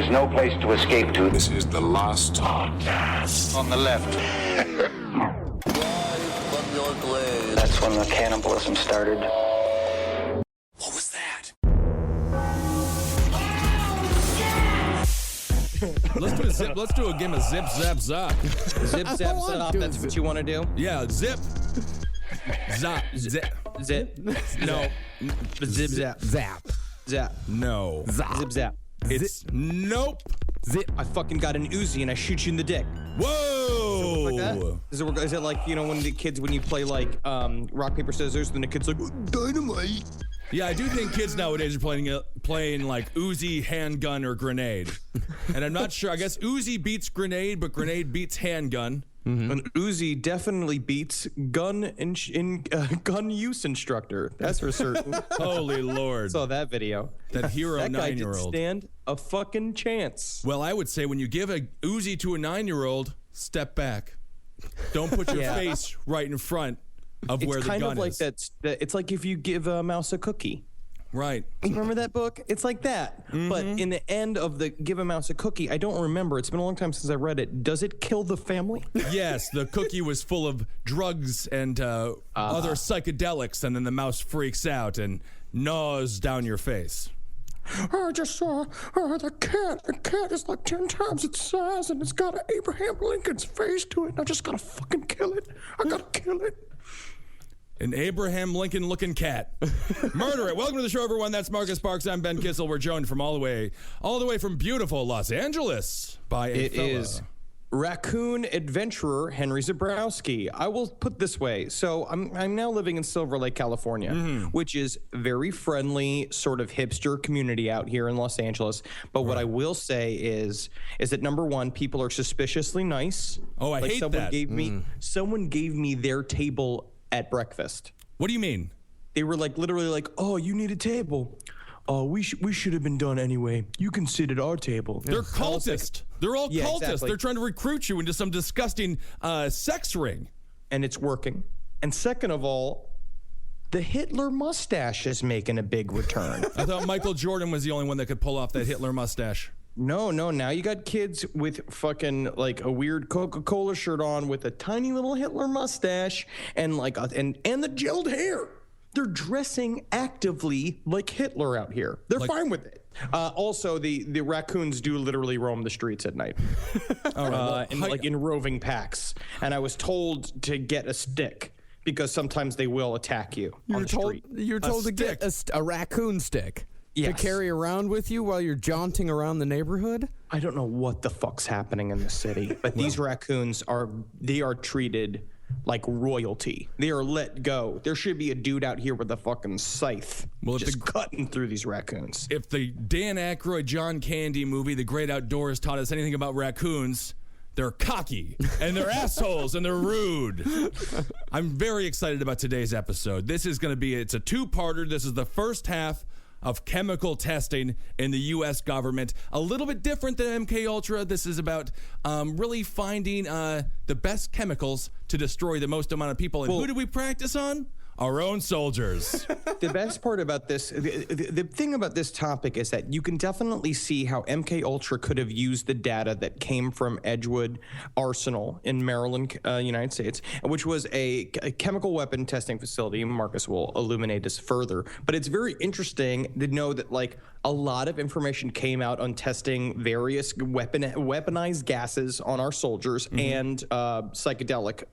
There's no place to escape to. This is the last podcast. On the left. That's when the cannibalism started. What was that? Let's do a game of zip, zap, zap. Zip, zap, zap. That's what you want to do? Yeah, zip, zap, zip. Zip. No. Zip, zap. Zap. Zap. No. Zap. Zip, zap. It's nope. Zip. I fucking got an Uzi and I shoot you in the dick. Whoa. Like that? Is it like, you know, when you play like rock, paper, scissors, then the kid's like, dynamite. Yeah, I do think kids nowadays are playing like Uzi, handgun, or grenade. And I'm not sure. I guess Uzi beats grenade, but grenade beats handgun. Mm-hmm. An Uzi definitely beats gun use instructor. That's for certain. Holy Lord. Saw that video. That hero That guy 9-year-old. didn't stand a fucking chance. Well, I would say when you give a Uzi to a 9-year-old, step back. Don't put your face right in front of where the gun is. It's kind of like that. It's like if you give a mouse a cookie. Right. You remember that book? It's like that. Mm-hmm. But in the end of the Give a Mouse a Cookie, I don't remember. It's been a long time since I read it. Does it kill the family? Yes, the cookie was full of drugs and other psychedelics, and then the mouse freaks out and gnaws down your face. I just saw the cat. The cat is like 10 times its size, and it's got an Abraham Lincoln's face to it. And I just gotta fucking kill it. I gotta kill it. An Abraham Lincoln-looking cat. Murder it. Welcome to the show, everyone. That's Marcus Parks. I'm Ben Kissel. We're joined from all the way from beautiful Los Angeles by a fella. It is raccoon adventurer Henry Zabrowski. I will put this way. So I'm now living in Silver Lake, California, which is very friendly, sort of hipster community out here in Los Angeles. But what I will say is that number one, people are suspiciously nice. Oh, I hate that. Someone gave me their table at breakfast. What do you mean? They were like literally like, "Oh, you need a table. Oh, we should have been done anyway. You can sit at our table." They're cultists. They're all cultists. Exactly. They're trying to recruit you into some disgusting sex ring. And it's working. And second of all, the Hitler mustache is making a big return. I thought Michael Jordan was the only one that could pull off that Hitler mustache. No. Now you got kids with fucking like a weird Coca-Cola shirt on with a tiny little Hitler mustache and like and the gelled hair. They're dressing actively like Hitler out here. They're fine with it. Also, the raccoons do literally roam the streets at night, in roving packs. And I was told to get a stick because sometimes they will attack you on the street. You're told to get a raccoon stick. Yes. To carry around with you while you're jaunting around the neighborhood? I don't know what the fuck's happening in this city, but these raccoons are treated like royalty. They are let go. There should be a dude out here with a fucking scythe just cutting through these raccoons. If the Dan Aykroyd, John Candy movie, The Great Outdoors, taught us anything about raccoons, they're cocky, and they're assholes, and they're rude. I'm very excited about today's episode. This is going to be, it's a two-parter. This is the first half of chemical testing in the U.S. government. A little bit different than MK Ultra. This is about really finding the best chemicals to destroy the most amount of people. And who do we practice on? Our own soldiers. The best part about this, the thing about this topic is that you can definitely see how MK Ultra could have used the data that came from Edgewood Arsenal in Maryland, United States, which was a chemical weapon testing facility. Marcus will illuminate this further, but it's very interesting to know that like a lot of information came out on testing various weaponized gases on our soldiers and psychedelic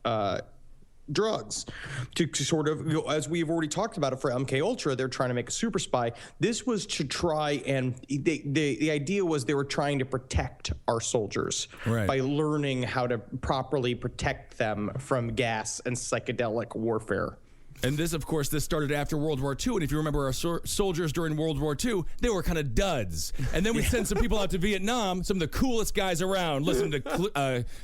drugs to sort of, as we've already talked about it for MK Ultra, they're trying to make a super spy. This was to try and the idea was they were trying to protect our soldiers by learning how to properly protect them from gas and psychedelic warfare. And this, of course, this started after World War II. And if you remember our soldiers during World War II, they were kind of duds. And then we sent some people out to Vietnam, some of the coolest guys around, listening to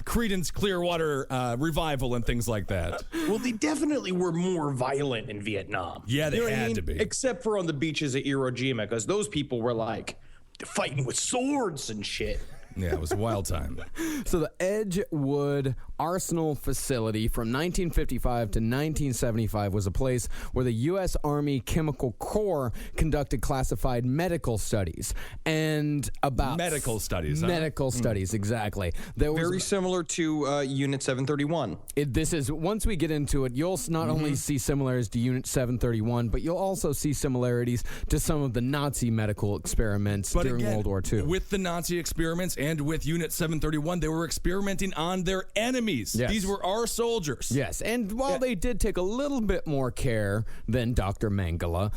Creedence Clearwater Revival and things like that. Well, they definitely were more violent in Vietnam. Yeah, they had to be. Except for on the beaches at Iwo Jima, because those people were like fighting with swords and shit. Yeah, it was a wild time. So the Edgewood Arsenal facility from 1955 to 1975 was a place where the U.S. Army Chemical Corps conducted classified medical studies. And about... Medical studies, huh? Medical studies, exactly. There was, Very similar to Unit 731. this is, once we get into it, you'll not only see similarities to Unit 731, but you'll also see similarities to some of the Nazi medical experiments during again, World War II. With the Nazi experiments and with Unit 731, they were experimenting on their enemies. Yes. These were our soldiers. Yes, and while they did take a little bit more care than Dr. Mengele,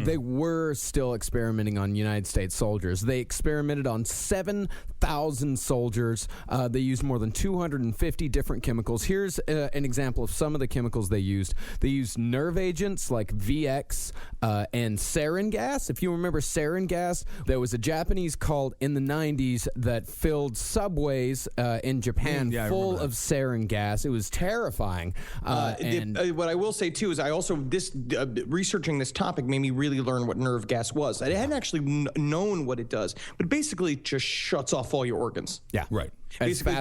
they were still experimenting on United States soldiers. They experimented on 7,000 soldiers. They used more than 250 different chemicals. Here's an example of some of the chemicals they used. They used nerve agents like VX and sarin gas. If you remember sarin gas, there was a Japanese cult in the 90s that filled subways in Japan full of sarin gas. It was terrifying. What I will say too is I also researching this topic made me really learn what nerve gas was. I hadn't actually known what it does, but basically it just shuts off all your organs. Yeah, right. Basically,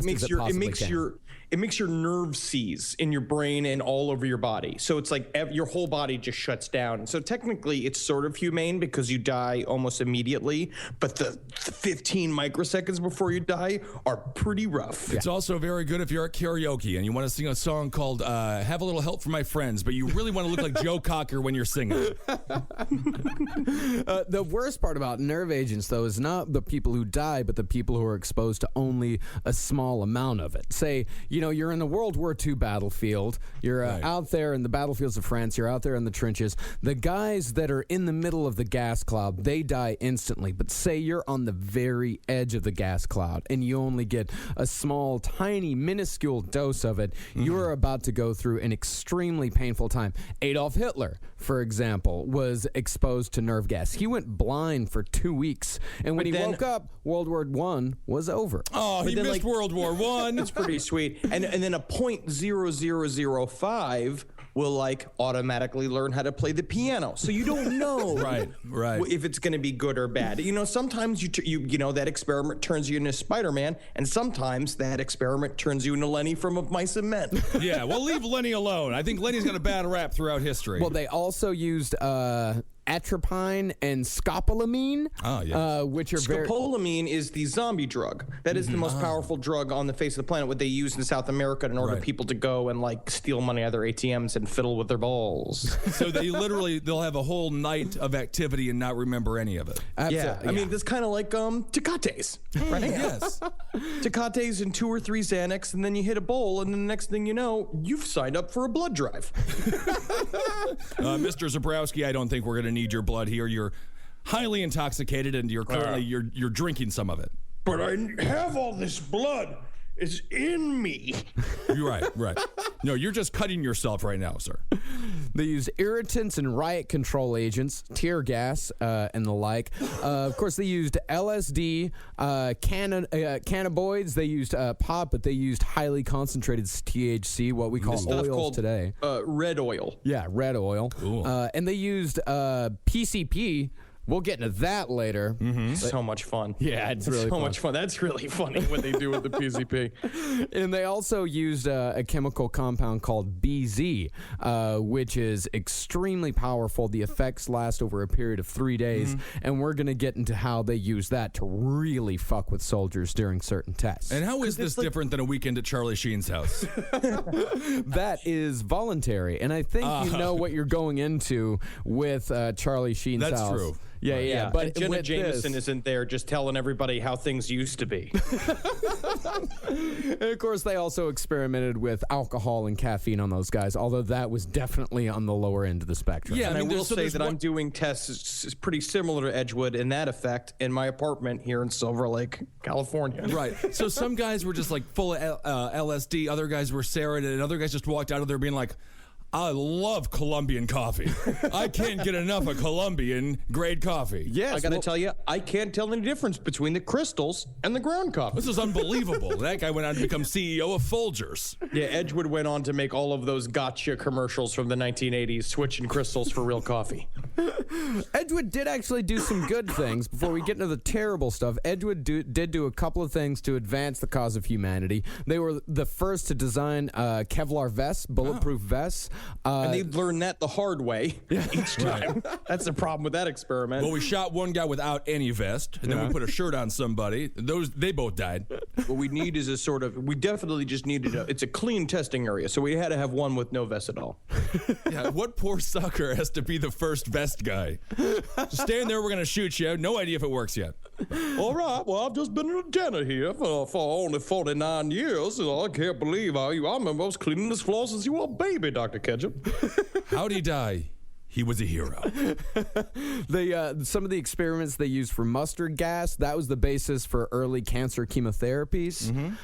it makes your nerve seize in your brain and all over your body. So it's like your whole body just shuts down. So technically, it's sort of humane because you die almost immediately. But the 15 microseconds before you die are pretty rough. It's also very good if you're at karaoke and you want to sing a song called Have a Little Help from My Friends, but you really want to look like Joe Cocker when you're singing. The worst part about nerve agents, though, is not the people who die, but the people who are exposed to only a small amount of it. Say, you're in the World War II battlefield. You're out there in the battlefields of France. You're out there in the trenches. The guys that are in the middle of the gas cloud, they die instantly. But say you're on the very edge of the gas cloud and you only get a small, tiny, minuscule dose of it, you're about to go through an extremely painful time. Adolf Hitler, for example, was exposed to nerve gas. He went blind for 2 weeks. And when he woke up, World War I was over. Oh, he missed World War I. It's pretty sweet. And then a .0005 will automatically learn how to play the piano. So you don't know right. if it's going to be good or bad. Sometimes you that experiment turns you into Spider-Man, and sometimes that experiment turns you into Lenny from Of Mice and Men. Yeah, well, leave Lenny alone. I think Lenny's got a bad rap throughout history. Well, they also used atropine and scopolamine, which are Scopolamine is the zombie drug. That is the most powerful drug on the face of the planet. What they use in South America in order for people to go and steal money out of their ATMs and fiddle with their balls. So they'll have a whole night of activity and not remember any of it. Yeah, I mean, that's kind of like Tecates, right? Yes. Tecates and 2 or 3 Xanax, and then you hit a bowl, and then the next thing you know, you've signed up for a blood drive. Mr. Zabrowski, I don't think we're going to need your blood here. You're highly intoxicated, and you're currently you're drinking some of it. But I have all this blood. It's in me. You're right. No, you're just cutting yourself right now, sir. They use irritants and riot control agents, tear gas, and the like. Of course, they used LSD, cannabinoids. They used pot, but they used highly concentrated THC, what we call oils today. Red oil. Yeah, red oil. And they used PCP. We'll get into that later. So much fun. Yeah, it's really so much fun. That's really funny what they do with the PCP. And they also used a chemical compound called BZ, which is extremely powerful. The effects last over a period of 3 days, and we're going to get into how they use that to really fuck with soldiers during certain tests. And how is this different than a weekend at Charlie Sheen's house? That is voluntary, and I think you know what you're going into with Charlie Sheen's house. That's true. Yeah. But Jenna Jameson isn't there just telling everybody how things used to be. And of course, they also experimented with alcohol and caffeine on those guys, although that was definitely on the lower end of the spectrum. Yeah, and I will say that I'm doing tests pretty similar to Edgewood in that effect in my apartment here in Silver Lake, California. Right. So some guys were just full of LSD, other guys were sarin, and other guys just walked out of there being like, I love Colombian coffee. I can't get enough of Colombian grade coffee. Yes, I gotta tell you, I can't tell any difference between the crystals and the ground coffee. This is unbelievable. That guy went on to become CEO of Folgers. Yeah, Edgewood went on to make all of those gotcha commercials from the 1980s, switching crystals for real coffee. Edgewood did actually do some good things. Before we get into the terrible stuff, Edgewood did do a couple of things to advance the cause of humanity. They were the first to design Kevlar vests, bulletproof vests. And they learned that the hard way each time. That's the problem with that experiment. Well, we shot one guy without any vest, and then we put a shirt on somebody. They both died. What we need is we definitely just needed it's a clean testing area, so we had to have one with no vest at all. Yeah, what poor sucker has to be the first vest guy? Stand there, we're going to shoot you. No idea if it works yet. All right, well, I've just been a lieutenant here for only 49 years, so I can't believe I remember I was cleaning this floor since you were a baby, Dr. Ketchup. How'd he die? He was a hero. Some of the experiments they used for mustard gas, that was the basis for early cancer chemotherapies.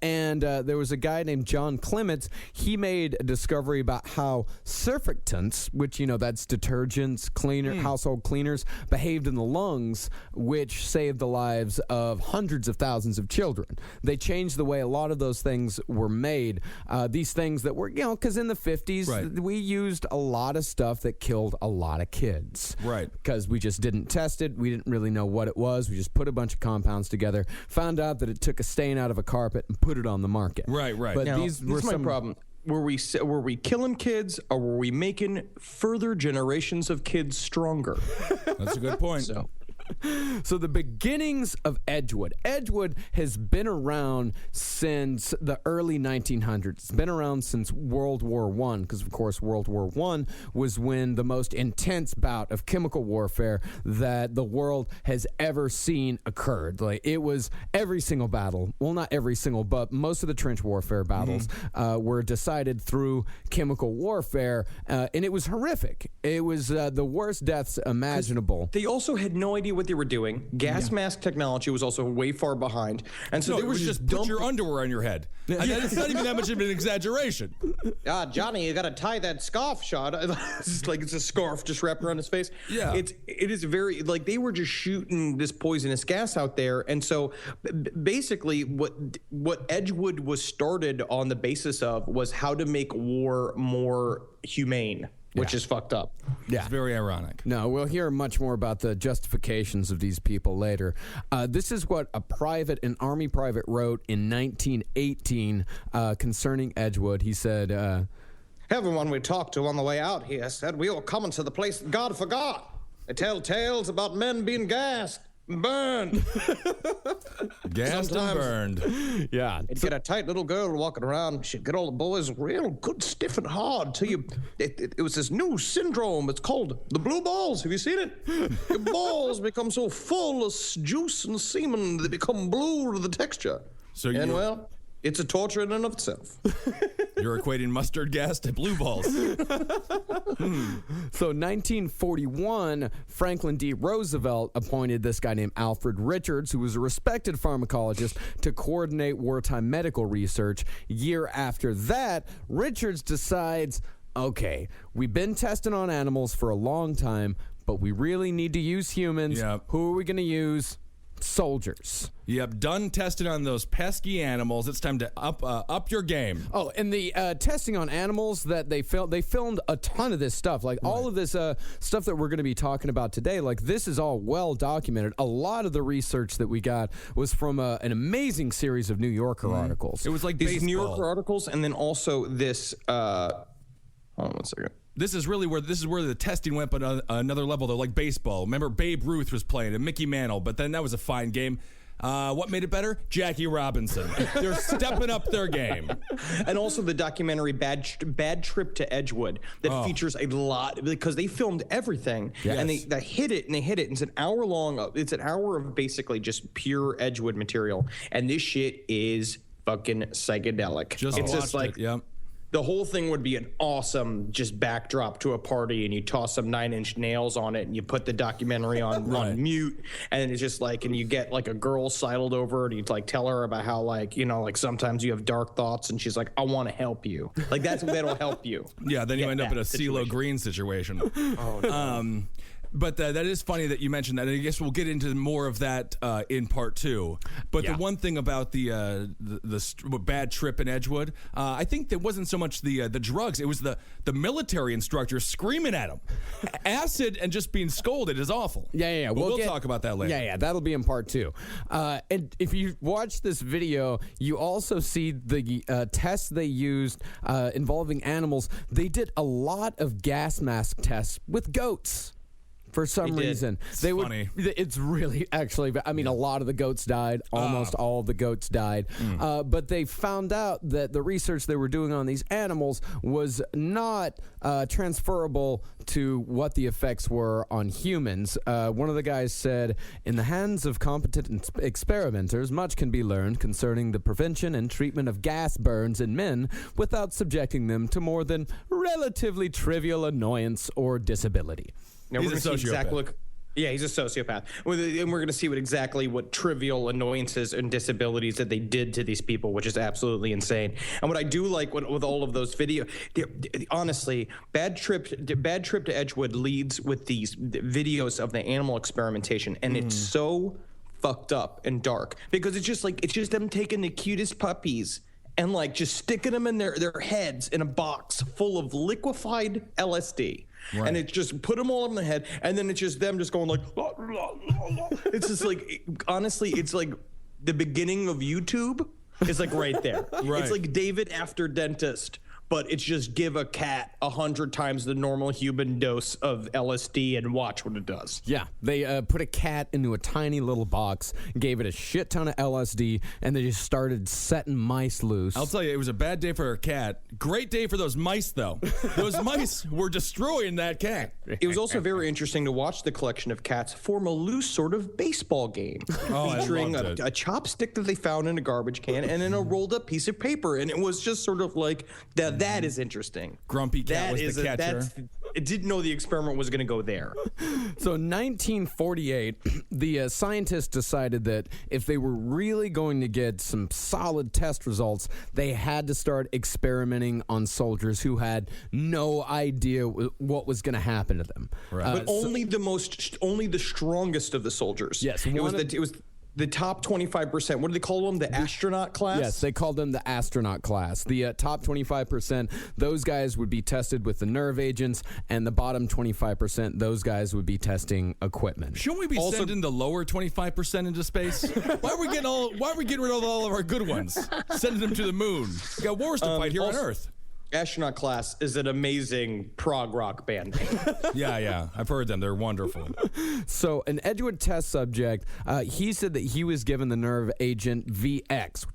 And there was a guy named John Clements. He made a discovery about how surfactants, which, that's detergents, household cleaners, behaved in the lungs, which saved the lives of hundreds of thousands of children. They changed the way a lot of those things were made. These things that were, because in the 50s, we used a lot of stuff that killed a lot of kids. Right. Because we just didn't test it. We didn't really know what it was. We just put a bunch of compounds together, found out that it took a stain out of a carpet and put it on the market. Right. But Now, these were this is my problem. Were we killing kids, or were we making further generations of kids stronger? That's a good point. So the beginnings of Edgewood. Edgewood has been around since the early 1900s. It's been around since World War I, because, of course, World War I was when the most intense bout of chemical warfare that the world has ever seen occurred. Like, it was every single battle. Well, not every single, but most of the trench warfare battles were decided through chemical warfare, and it was horrific. It was the worst deaths imaginable. They also had no idea what they were doing. Gas mask technology was also way far behind, and so No, they it were was just put your underwear on your head. And it's not even that much of an exaggeration. Johnny, you gotta tie that scarf shot. It's like it's a scarf just wrapped around his face. Yeah. It is very, like, they were just shooting this poisonous gas out there, and so basically what Edgewood was started on the basis of was how to make war more humane. Which is fucked up. Yeah. It's very ironic. No, we'll hear much more about the justifications of these people later. This is what an Army private wrote in 1918 concerning Edgewood. He said, Everyone we talked to on the way out here said we were coming to the place that God forgot. They tell tales about men being gassed and burned. Gassed and burned. yeah. You'd get a tight little girl walking around. She'd get all the boys real good, stiff and hard till you. It was this new syndrome. It's called the blue balls. Have you seen it? Your balls become so full of juice and semen they become blue to the texture. Well, it's a torture in and of itself. You're equating mustard gas to blue balls. So 1941, Franklin D. Roosevelt appointed this guy named Alfred Richards, who was a respected pharmacologist, to coordinate wartime medical research. Year after that, Richards decides, okay, we've been testing on animals for a long time, but we really need to use humans. Yep. Who are we going to use? Soldiers. Yep, done testing on those pesky animals. It's time to up your game. Oh, and the testing on animals that they filmed a ton of this stuff. Like all of this stuff that we're going to be talking about today, like this is all well documented. A lot of the research that we got was from an amazing series of New Yorker articles. It was like These baseball. New Yorker articles, and then also this. Hold on 1 second. This is where the testing went up on another level, though, like baseball. Remember, Babe Ruth was playing and Mickey Mantle, but then that was a fine game. What made it better? Jackie Robinson. They're stepping up their game. And also the documentary Bad Trip to Edgewood that features a lot, because they filmed everything. Yes. And they hit it. It's an hour long. It's an hour of basically just pure Edgewood material. And this shit is fucking psychedelic. Just it's watched just like it, yep. the whole thing would be an awesome just backdrop to a party, and you toss some 9-inch nails on it, and you put the documentary on mute, and it's just like, and you get like a girl sidled over, and you like tell her about how like, you know, like sometimes you have dark thoughts, and she's like, I want to help you. Like that'll help you. Yeah, then you end up in a CeeLo Green situation. Oh, no. But that is funny that you mentioned that. And I guess we'll get into more of that in part 2. But the one thing about the bad trip in Edgewood, I think that wasn't so much the drugs. It was the military instructor screaming at him. Acid and just being scolded is awful. Yeah. But we'll talk about that later. Yeah. That'll be in part 2. And if you watch this video, you also see the tests they used involving animals. They did a lot of gas mask tests with goats. For some reason, it's really actually. I mean, a lot of the goats died. Almost all of the goats died. But they found out that the research they were doing on these animals was not transferable to what the effects were on humans. One of the guys said, "In the hands of competent experimenters, much can be learned concerning the prevention and treatment of gas burns in men without subjecting them to more than relatively trivial annoyance or disability." Now, He's a sociopath. He's a sociopath. And we're going to see what trivial annoyances and disabilities that they did to these people, which is absolutely insane. And what I do like with all of those videos, honestly, Bad Trip to Edgewood leads with these videos of the animal experimentation, and it's so fucked up and dark because it's just them taking the cutest puppies and like just sticking them in their heads in a box full of liquefied LSD. Right. And it just put them all in the head, and then it's just them just going like, it's just like, honestly, it's like the beginning of YouTube is like right there. Right. It's like David after dentist, but it's just give a cat 100 times the normal human dose of LSD and watch what it does. Yeah, they put a cat into a tiny little box, gave it a shit ton of LSD, and they just started setting mice loose. I'll tell you, it was a bad day for a cat. Great day for those mice, though. Those mice were destroying that cat. It was also very interesting to watch the collection of cats form a loose sort of baseball game, featuring a chopstick that they found in a garbage can and then a rolled up piece of paper. And it was just sort of like that is interesting. Grumpy Cat was the catcher. I didn't know the experiment was going to go there. So in 1948, the scientists decided that if they were really going to get some solid test results, they had to start experimenting on soldiers who had no idea what was going to happen to them. Right. But only the strongest of the soldiers. Yes, it was the top 25%. What do they call them? The astronaut class? Yes, they called them the astronaut class. The top 25%, those guys would be tested with the nerve agents, and the bottom 25%, those guys would be testing equipment. Shouldn't we be sending the lower 25% into space? Why are we getting rid of all of our good ones? Sending them to the moon. We got wars to fight here on Earth. Astronaut Class is an amazing prog rock band name. Yeah. I've heard them. They're wonderful. So an Edgewood test subject, he said that he was given the nerve agent VX,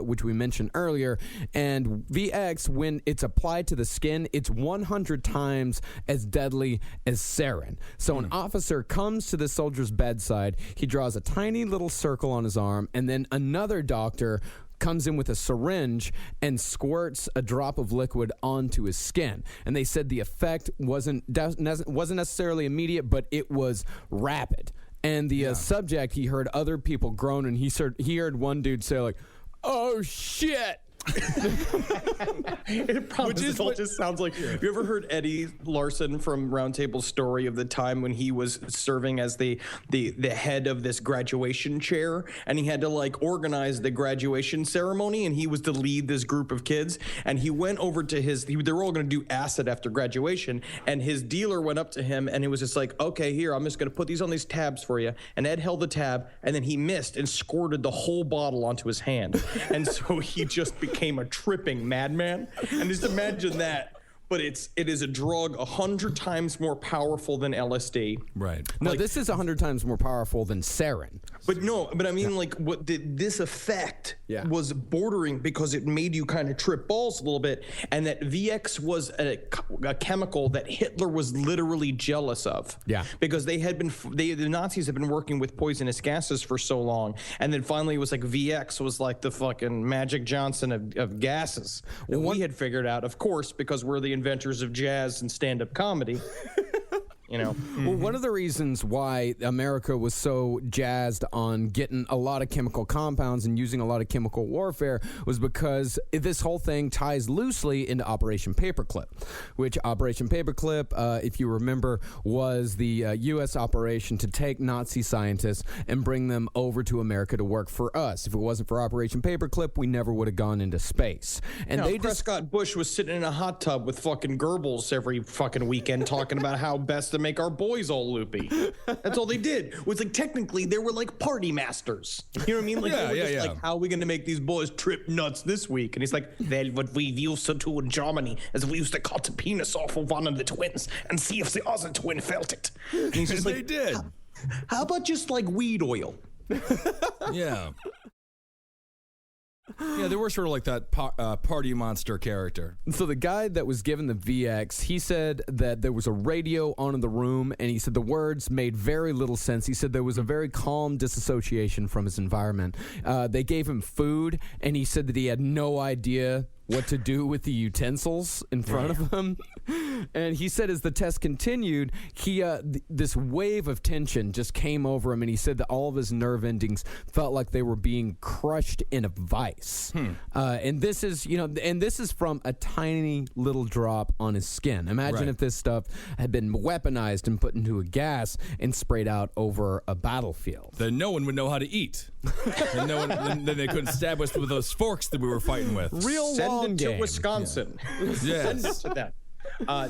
which we mentioned earlier. And VX, when it's applied to the skin, it's 100 times as deadly as sarin. So an officer comes to the soldier's bedside. He draws a tiny little circle on his arm, and then another doctor comes in with a syringe and squirts a drop of liquid onto his skin. And they said the effect wasn't necessarily immediate, but it was rapid. And the subject, he heard other people groan, and he heard one dude say like, "Oh shit." It probably just sounds like. Have you ever heard Eddie Larson from Roundtable's story of the time when he was serving as the head of this graduation chair, and he had to like organize the graduation ceremony, and he was to lead this group of kids, and he went over to they were all going to do acid after graduation, and his dealer went up to him, and it was just like, okay, here, I'm just going to put these on these tabs for you, and Ed held the tab, and then he missed and squirted the whole bottle onto his hand, and so he just became a tripping madman. And just imagine that, but it is a drug 100 times more powerful than LSD. Right. No, this is 100 times more powerful than sarin. But I mean, like, what this effect Yeah. was bordering because it made you kind of trip balls a little bit, and that VX was a chemical that Hitler was literally jealous of. Yeah. Because the Nazis had been working with poisonous gases for so long, and then finally it was like VX was like the fucking Magic Johnson of gases. And we had figured out, of course, because we're the inventors of jazz and stand-up comedy. You know. Well, one of the reasons why America was so jazzed on getting a lot of chemical compounds and using a lot of chemical warfare was because this whole thing ties loosely into Operation Paperclip, which Operation Paperclip, if you remember, was the U.S. operation to take Nazi scientists and bring them over to America to work for us. If it wasn't for Operation Paperclip, we never would have gone into space. And they Prescott Bush was sitting in a hot tub with fucking Goebbels every fucking weekend talking about how best to make our boys all loopy. That's all they did. It was like, technically, they were like party masters. You know what I mean? Like, they were just like, how are we going to make these boys trip nuts this week? And he's like, well, what we used to do in Germany is we used to cut the penis off of one of the twins and see if the other twin felt it. And he's just like, They did. How about just like weed oil? Yeah. Yeah, they were sort of like that party monster character. So the guy that was given the VX, he said that there was a radio on in the room, and he said the words made very little sense. He said there was a very calm disassociation from his environment. They gave him food, and he said that he had no idea what to do with the utensils in front of him. And he said as the test continued, this wave of tension just came over him, and he said that all of his nerve endings felt like they were being crushed in a vice. And this is from a tiny little drop on his skin. Imagine if this stuff had been weaponized and put into a gas and sprayed out over a battlefield. Then no one would know how to eat. And then they couldn't stab us with those forks that we were fighting with. Send it to game. Wisconsin. Send it to that.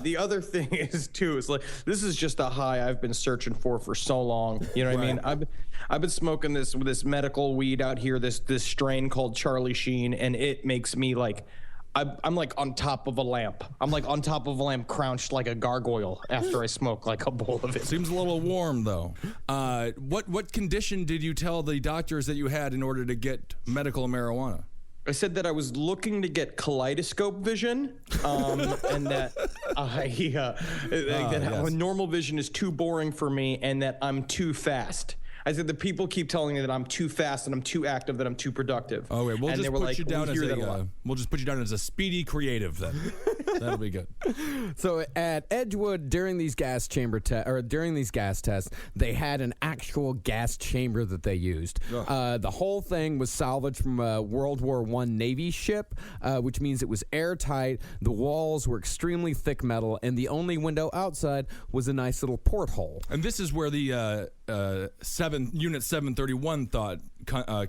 The other thing is like, this is just a high I've been searching for so long. You know what I mean? I've been smoking this medical weed out here, this strain called Charlie Sheen, and it makes me like, I'm like on top of a lamp. I'm like on top of a lamp, crouched like a gargoyle after I smoke like a bowl of it. Seems a little warm, though. What condition did you tell the doctors that you had in order to get medical marijuana? I said that I was looking to get kaleidoscope vision, and that normal vision is too boring for me, and that I'm too fast. I said the people keep telling me that I'm too fast and I'm too active, that I'm too productive. Oh wait, we'll and just put you down as a speedy creative then. That'll be good. So at Edgewood, during these gas tests, they had an actual gas chamber that they used. The whole thing was salvaged from a World War I Navy ship, which means it was airtight. The walls were extremely thick metal, and the only window outside was a nice little porthole. And this is where the Unit 731 thought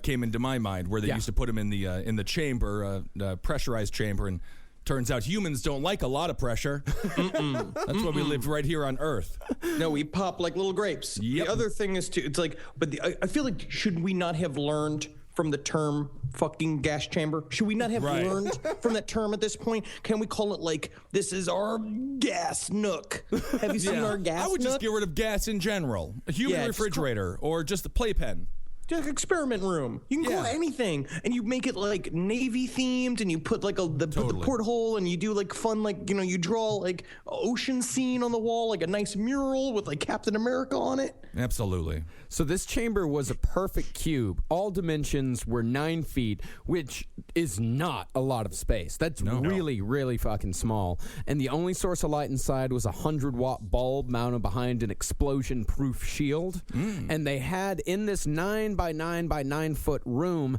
came into my mind, where they used to put them in the chamber, pressurized chamber, and turns out humans don't like a lot of pressure. That's why we live right here on Earth. No, we pop like little grapes. Yep. The other thing is it's like, but I feel like, should we not have learned from the term fucking gas chamber? Should we not have learned from that term at this point? Can we call it like, this is our gas nook? Have you seen our gas nook? I would just get rid of gas in general. A human refrigerator or just a playpen. Just experiment room. You can call it anything, and you make it like Navy themed, and you put like the porthole, and you do like fun, like, you know, you draw like ocean scene on the wall, like a nice mural with like Captain America on it. Absolutely. So this chamber was a perfect cube. All dimensions were 9 feet, which is not a lot of space. That's really fucking small. And the only source of light inside was a 100-watt bulb mounted behind an explosion-proof shield. And they had in this 9 by 9 by 9 foot room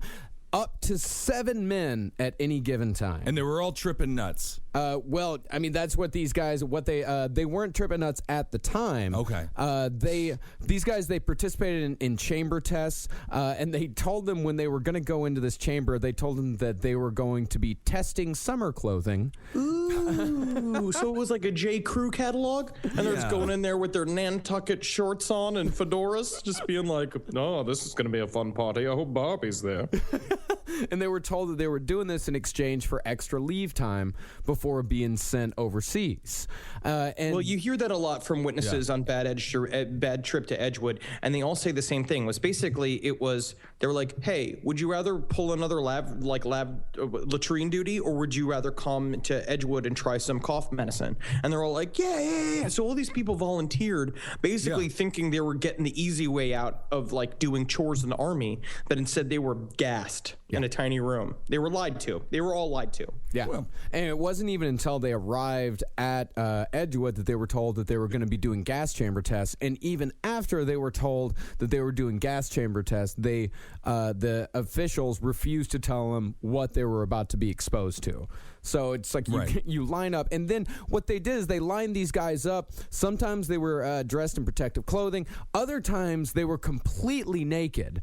up to 7 men at any given time. And they were all tripping nuts. Well, I mean, that's what these guys, they weren't tripping nuts at the time. Okay. These guys, they participated in chamber tests, and they told them when they were going to go into this chamber, they told them that they were going to be testing summer clothing. Ooh, so it was like a J. Crew catalog? And they're just going in there with their Nantucket shorts on and fedoras, just being like, oh, this is going to be a fun party. I hope Barbie's there. And they were told that they were doing this in exchange for extra leave time before being sent overseas. And well, you hear that a lot from witnesses on Bad Trip to Edgewood, and they all say the same thing. Was basically they were like, "Hey, would you rather pull another lab latrine duty, or would you rather come to Edgewood and try some cough medicine?" And they're all like, "Yeah." So all these people volunteered, basically thinking they were getting the easy way out of like doing chores in the army, but instead they were gassed in a tiny room. They were lied to. They were all lied to. Yeah. Well, and it wasn't even until they arrived at Edgewood that they were told that they were going to be doing gas chamber tests. And even after they were told that they were doing gas chamber tests, the officials refused to tell them what they were about to be exposed to. So it's like you line up. And then what they did is they lined these guys up. Sometimes they were dressed in protective clothing. Other times they were completely naked.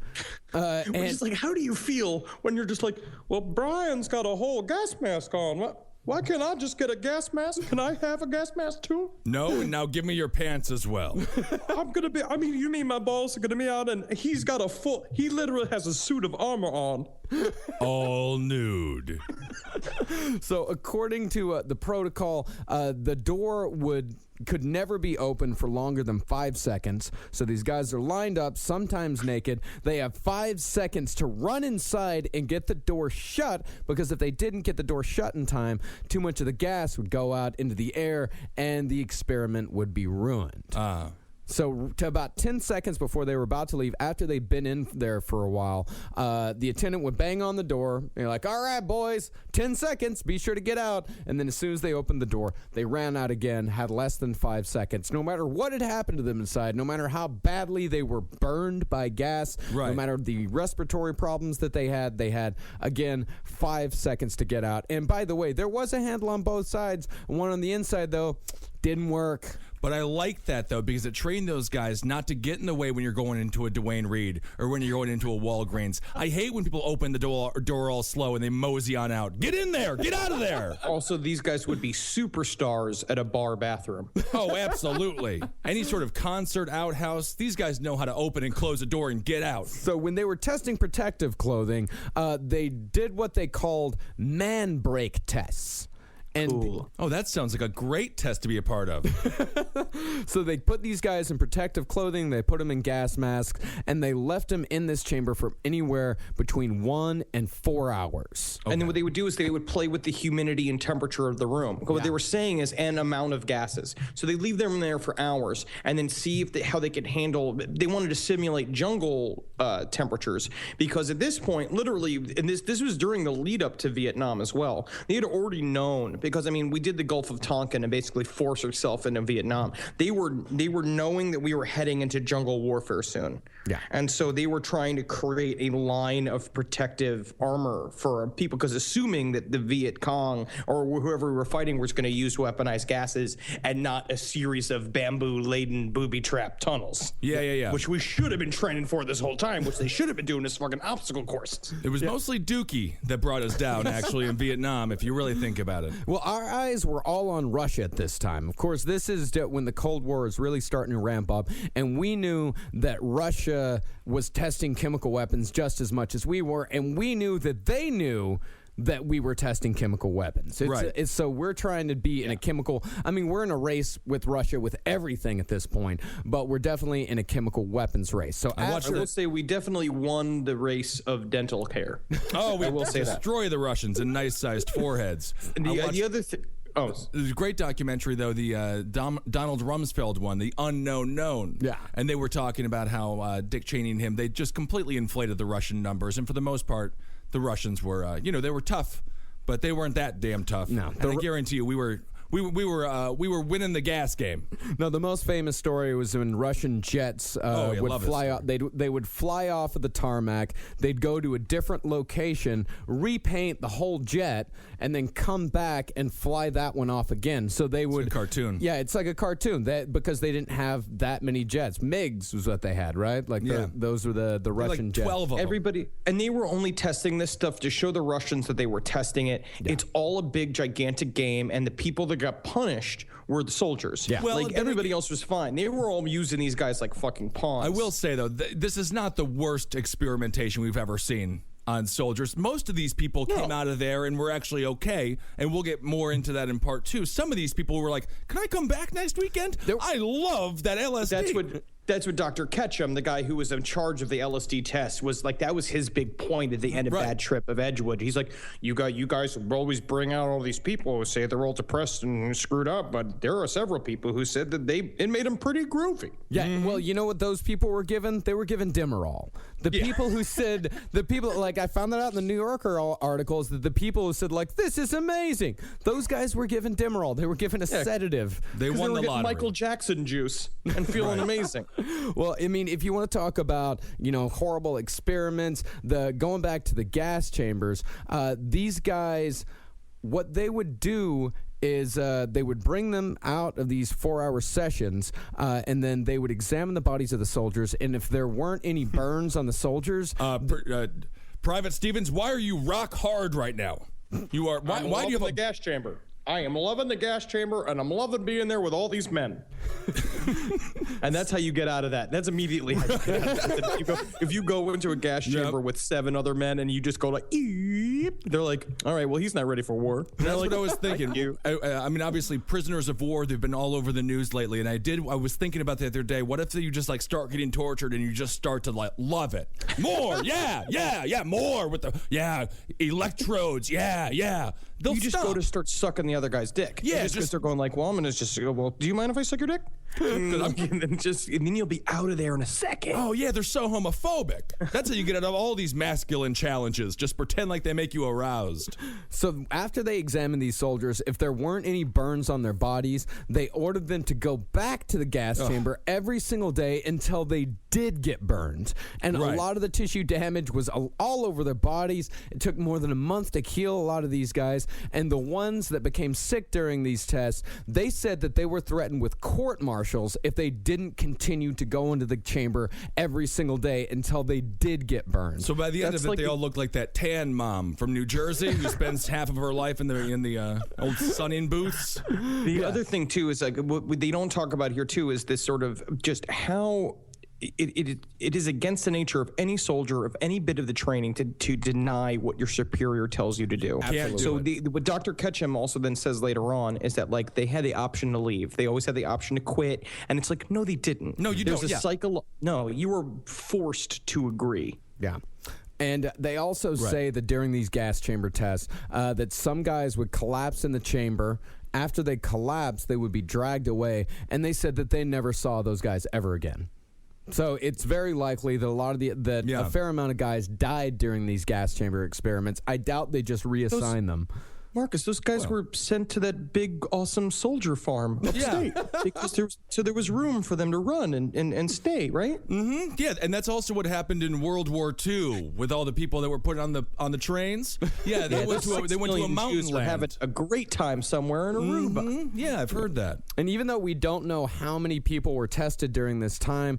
And it's like, how do you feel when you're just like, well, Brian's got a whole gas mask on. Why can't I just get a gas mask? Can I have a gas mask too? No, and now give me your pants as well. You mean my boss are gonna be out and he literally has a suit of armor on. All nude. So according to the protocol, the door could never be open for longer than 5 seconds. So these guys are lined up, sometimes naked. They have 5 seconds to run inside and get the door shut, because if they didn't get the door shut in time, too much of the gas would go out into the air and the experiment would be ruined. So to about 10 seconds before they were about to leave, after they'd been in there for a while, the attendant would bang on the door. They're like, all right, boys, 10 seconds, be sure to get out. And then as soon as they opened the door, they ran out again, had less than 5 seconds. No matter what had happened to them inside, no matter how badly they were burned by gas, no matter the respiratory problems that they had, again, 5 seconds to get out. And by the way, there was a handle on both sides. One on the inside, though, didn't work. But I like that, though, because it trained those guys not to get in the way when you're going into a Dwayne Reed or when you're going into a Walgreens. I hate when people open the door all slow and they mosey on out. Get in there! Get out of there! Also, these guys would be superstars at a bar bathroom. Oh, absolutely. Any sort of concert outhouse, these guys know how to open and close a door and get out. So when they were testing protective clothing, they did what they called man break tests. And cool. Oh, that sounds like a great test to be a part of. So they put these guys in protective clothing, they put them in gas masks, and they left them in this chamber for anywhere between 1 and 4 hours. Okay. And then what they would do is they would play with the humidity and temperature of the room. What they were saying is an amount of gases. So they leave them there for hours and then see how they could handle. They wanted to simulate jungle temperatures, because at this point, literally, and this was during the lead up to Vietnam as well. They had already known. Because, I mean, we did the Gulf of Tonkin and basically forced ourselves into Vietnam. They were knowing that we were heading into jungle warfare soon. Yeah. And so they were trying to create a line of protective armor for people, because assuming that the Viet Cong or whoever we were fighting was going to use weaponized gases and not a series of bamboo-laden booby-trap tunnels. Yeah. Which we should have been training for this whole time, which they should have been doing as fucking obstacle courses. It was mostly Dookie that brought us down, actually, in Vietnam, if you really think about it. Well, our eyes were all on Russia at this time. Of course, this is when the Cold War is really starting to ramp up, and we knew that Russia was testing chemical weapons just as much as we were, and we knew that they knew that we were testing chemical weapons. So we're trying to be in a chemical... I mean, we're in a race with Russia with everything at this point, but we're definitely in a chemical weapons race. So I will say we definitely won the race of dental care. Oh, we will destroy the Russians in nice-sized foreheads. And the other thing... Oh, there's a great documentary, though, the Donald Rumsfeld one, The Unknown Known. Yeah. And they were talking about how Dick Cheney and him, they just completely inflated the Russian numbers. And for the most part, the Russians were, they were tough, but they weren't that damn tough. No. And I guarantee you, we were winning the gas game. No, the most famous story was when Russian jets would fly off. They would fly off of the tarmac. They'd go to a different location, repaint the whole jet, and then come back and fly that one off again. So they would a cartoon. Yeah, it's like a cartoon. Because they didn't have that many jets. MiGs was what they had, right? Those were the Russian jets. 12 of them. Everybody, and they were only testing this stuff to show the Russians that they were testing it. Yeah. It's all a big, gigantic game, and the people that got punished were the soldiers. Yeah. Well, everybody else was fine. They were all using these guys like fucking pawns. I will say, though, this is not the worst experimentation we've ever seen on soldiers. Most of these people came out of there and were actually okay, and we'll get more into that in part 2. Some of these people were like, can I come back next weekend? I love that LSD. That's what Dr. Ketchum, the guy who was in charge of the LSD test, was like. That was his big point at the end of that trip of Edgewood. He's like, you guys always bring out all these people who say they're all depressed and screwed up, but there are several people who said that it made them pretty groovy. Yeah, well, you know what those people were given? They were given Demerol. The people who said, like, I found that out in the New Yorker articles, that the people who said, like, this is amazing, those guys were given Demerol. They were given a sedative. They won the lottery. Michael Jackson juice and feeling amazing. Well, I mean, if you want to talk about, horrible experiments, going back to the gas chambers, these guys, what they would do is they would bring them out of these 4-hour sessions, and then they would examine the bodies of the soldiers, and if there weren't any burns on the soldiers... Private Stevens, why are you rock hard right now? You are. Why do you have the gas chamber? I am loving the gas chamber, and I'm loving being there with all these men. And that's how you get out of that. That's immediately how you get out of that. If you go into a gas chamber with 7 other men and you just go like, eep, they're like, all right, well, he's not ready for war. That's what I was thinking. I mean, obviously, prisoners of war, they've been all over the news lately. And I was thinking about the other day, what if you just like start getting tortured and you just start to like love it? More, more with the, electrodes, They'll you just stop. go to start sucking the other guy's dick. Yeah, just because they're going like, well, I'm gonna just go. Well, do you mind if I suck your dick? and then you'll be out of there in a second. Oh yeah, they're so homophobic. That's how you get out of all these masculine challenges. Just pretend like they make you aroused. So after they examined these soldiers, if there weren't any burns on their bodies, they ordered them to go back to the gas chamber every single day until they did get burned. And a lot of the tissue damage was all over their bodies. It took more than a month to heal a lot of these guys. And the ones that became sick during these tests, they said that they were threatened with court-martials if they didn't continue to go into the chamber every single day until they did get burned. So by the end of it, they all look like that tan mom from New Jersey who spends half of her life in the old sunning booths. The other thing too is like what they don't talk about here too is this sort of just how it is against the nature of any soldier of any bit of the training to deny what your superior tells you to do. Absolutely. So what Dr. Ketchum also then says later on is that like they had the option to leave. They always had the option to quit, and it's like no, they didn't. No, you don't. No, you were forced to agree. Yeah. And they also say that during these gas chamber tests, that some guys would collapse in the chamber. After they collapsed, they would be dragged away, and they said that they never saw those guys ever again. So it's very likely that a fair amount of guys died during these gas chamber experiments. I doubt they just reassigned them. Marcus, those guys were sent to that big, awesome soldier farm upstate because there was room for them to run and stay, right? Mm-hmm. Yeah, and that's also what happened in World War II with all the people that were put on the trains. Yeah, they went to a mountain Jews land. Were having a great time somewhere in Aruba. Mm-hmm. Yeah, I've heard that. And even though we don't know how many people were tested during this time,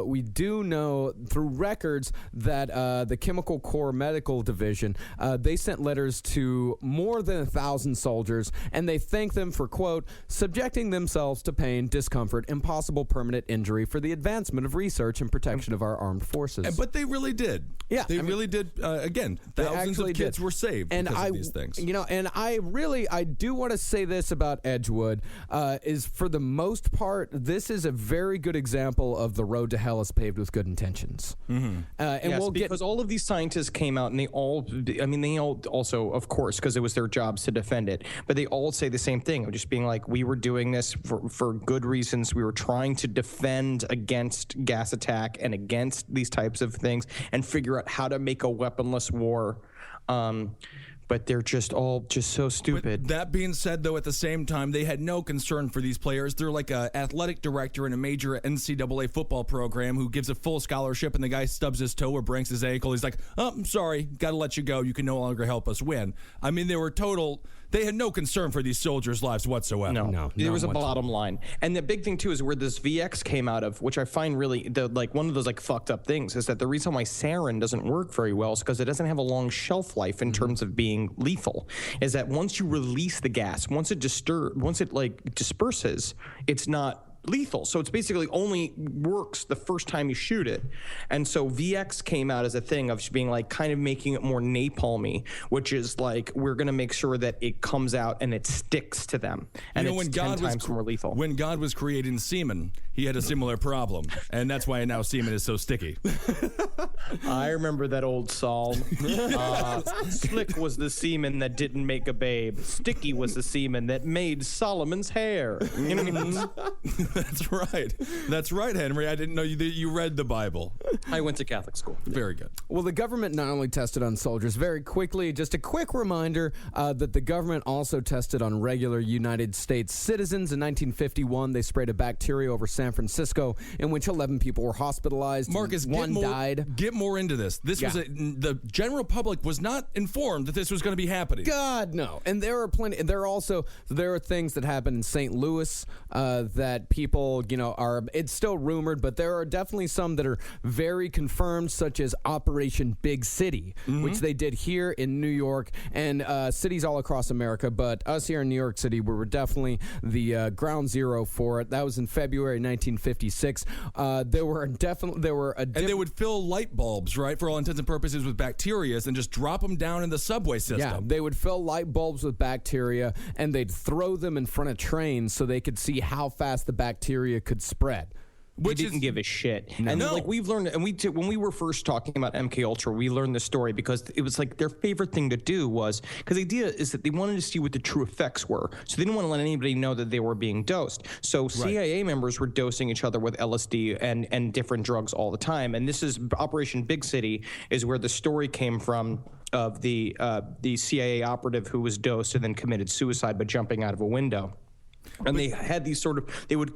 we do know through records that the Chemical Corps Medical Division, they sent letters to more than 1,000 soldiers, and they thanked them for, quote, subjecting themselves to pain, discomfort, and possible permanent injury for the advancement of research and protection of our armed forces. But they really did. Yeah. They really did. Again, thousands of kids were saved because of these things. And I do want to say this about Edgewood, is for the most part, this is a very good example of the road to hell is paved with good intentions. Mm-hmm. Because all of these scientists came out and they all also, of course, because it was their jobs to defend it, but they all say the same thing of just being like, we were doing this for good reasons. We were trying to defend against gas attack and against these types of things and figure out how to make a weaponless war. But they're just all so stupid. But that being said, though, at the same time, they had no concern for these players. They're like an athletic director in a major NCAA football program who gives a full scholarship, and the guy stubs his toe or breaks his ankle. He's like, oh, I'm sorry, got to let you go. You can no longer help us win. I mean, they had no concern for these soldiers' lives whatsoever. No. There was a bottom line. And the big thing, too, is where this VX came out of, which I find really, one of those, fucked up things, is that the reason why sarin doesn't work very well is because it doesn't have a long shelf life in terms of being lethal. Is that once you release the gas, once it disperses, it's not lethal. So it's basically only works the first time you shoot it. And so VX came out as a thing of being like kind of making it more napalmy, which is like we're going to make sure that it comes out and it sticks to them. And it's 10 times more lethal. When God was creating semen, he had a similar problem. And that's why now semen is so sticky. I remember that old psalm. Slick was the semen that didn't make a babe. Sticky was the semen that made Solomon's hair. You know what I mean? That's right. That's right, Henry. I didn't know you read the Bible. I went to Catholic school. Very good. Well, the government not only tested on soldiers, very quickly, just a quick reminder that the government also tested on regular United States citizens. In 1951, they sprayed a bacteria over San Francisco in which 11 people were hospitalized. Marcus, one died. Get more into this. The general public was not informed that this was going to be happening. God, no. And there are plenty. There are things that happen in St. Louis that people, are. It's still rumored, but there are definitely some that are very confirmed, such as Operation Big City, which they did here in New York and cities all across America. But us here in New York City, we were definitely the ground zero for it. That was in February 1956. And they would fill light bulbs, right, for all intents and purposes, with bacteria and just drop them down in the subway system. Yeah, they would fill light bulbs with bacteria and they'd throw them in front of trains so they could see how fast the bacteria could spread. We didn't give a shit. And like we've learned, and when we were first talking about MK Ultra, we learned this story because it was like their favorite thing to do was, because the idea is that they wanted to see what the true effects were. So they didn't want to let anybody know that they were being dosed. So CIA members were dosing each other with LSD and different drugs all the time. And this is Operation Big City is where the story came from of the CIA operative who was dosed and then committed suicide by jumping out of a window. And they had these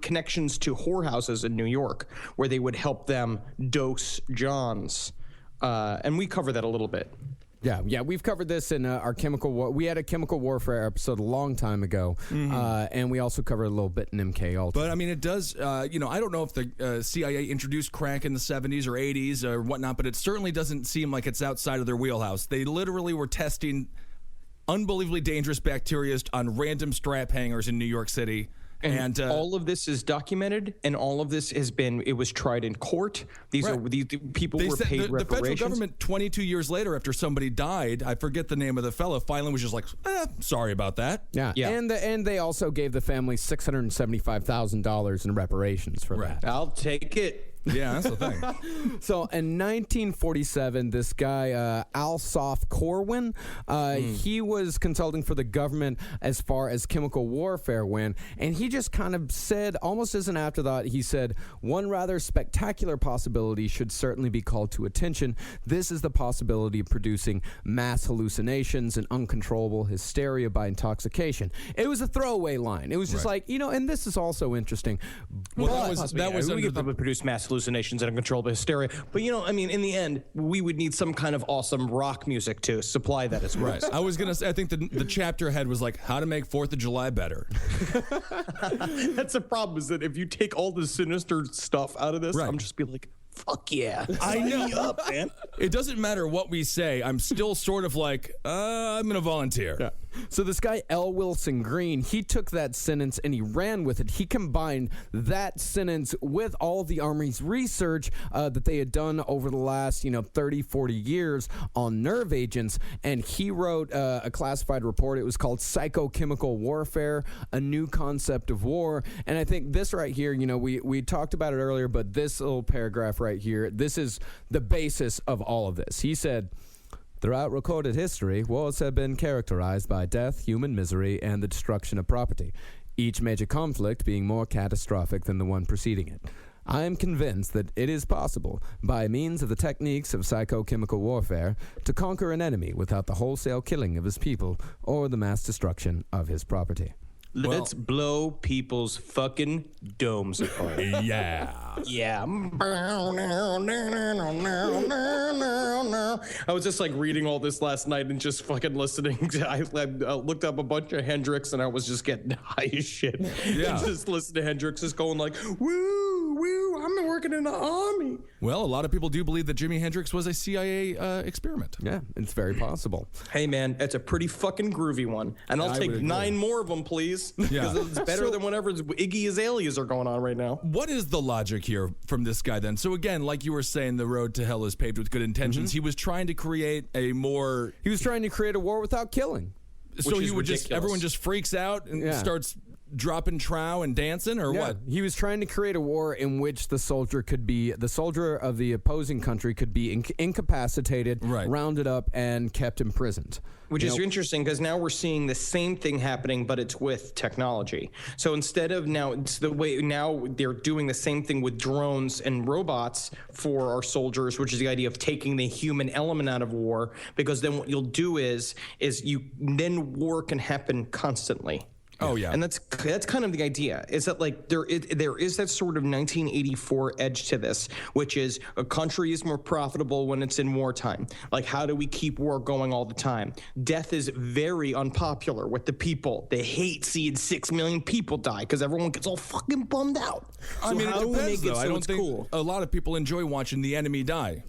connections to whorehouses in New York where they would help them dose Johns. And we cover that a little bit. Yeah, we've covered this in our chemical war. We had a chemical warfare episode a long time ago, and we also covered a little bit in MK Ultra. But I mean, it does. I don't know if the CIA introduced crack in the 70s or 80s or whatnot, but it certainly doesn't seem like it's outside of their wheelhouse. They literally were testing unbelievably dangerous bacteria on random strap hangers in New York City. And all of this is documented, and all of this it was tried in court. These people were paid reparations. The federal government, 22 years later, after somebody died, I forget the name of the fellow, finally was just like, sorry about that. Yeah. And they also gave the family $675,000 in reparations for that. I'll take it. Yeah, that's the thing. So in 1947, this guy, Alsop Corwin, he was consulting for the government as far as chemical warfare went, and he just kind of said, almost as an afterthought, he said, one rather spectacular possibility should certainly be called to attention. This is the possibility of producing mass hallucinations and uncontrollable hysteria by intoxication. It was a throwaway line. It was just like, and this is also interesting. Well, that was we could probably produce mass hallucinations and uncontrollable hysteria. But, in the end, we would need some kind of awesome rock music to supply that as well. Right. I was going to say, I think the chapter head was like, how to make 4th of July better. That's the problem, is that if you take all the sinister stuff out of this, I'm just be like, fuck yeah. I know. Up, man. It doesn't matter what we say. I'm still sort of like, I'm going to volunteer. Yeah. So this guy, L. Wilson Green, he took that sentence and he ran with it. He combined that sentence with all the Army's research that they had done over the last, 30, 40 years on nerve agents. And he wrote a classified report. It was called Psychochemical Warfare, a New Concept of War. And I think this right here, we talked about it earlier, but this little paragraph right here, this is the basis of all of this. He said, throughout recorded history, wars have been characterized by death, human misery, and the destruction of property, each major conflict being more catastrophic than the one preceding it. I am convinced that it is possible, by means of the techniques of psychochemical warfare, to conquer an enemy without the wholesale killing of his people or the mass destruction of his property. Let's blow people's fucking domes apart. Yeah. Yeah. I was just like reading all this last night and just fucking listening. I looked up a bunch of Hendrix and I was just getting high as shit. Yeah. And just listen to Hendrix just going like, woo, woo, I'm working in the army. Well, a lot of people do believe that Jimi Hendrix was a CIA experiment. Yeah, it's very possible. Hey, man, that's a pretty fucking groovy one. And I'll I take would agree. 9 more of them, please. Because it's better than whatever Iggy Azaleas are going on right now. What is the logic here from this guy then? So again, like you were saying, the road to hell is paved with good intentions. He was trying to create a more... He was trying to create a war without killing. So Which he is would just... ridiculous. Everyone just freaks out and starts dropping trow and dancing, or what? He was trying to create a war in which the soldier of the opposing country could be incapacitated, rounded up, and kept imprisoned. Which is interesting because now we're seeing the same thing happening, but it's with technology. So instead of now, it's the way now they're doing the same thing with drones and robots for our soldiers, which is the idea of taking the human element out of war. Because then what you'll do is then war can happen constantly. Oh, yeah. And that's kind of the idea, is that like there is that sort of 1984 edge to this, which is a country is more profitable when it's in wartime. Like, how do we keep war going all the time? Death is very unpopular with the people. They hate seeing 6 million people die because everyone gets all fucking bummed out. So I mean, how it do we depends, make it though. so I don't it's think cool? a lot of people enjoy watching the enemy die,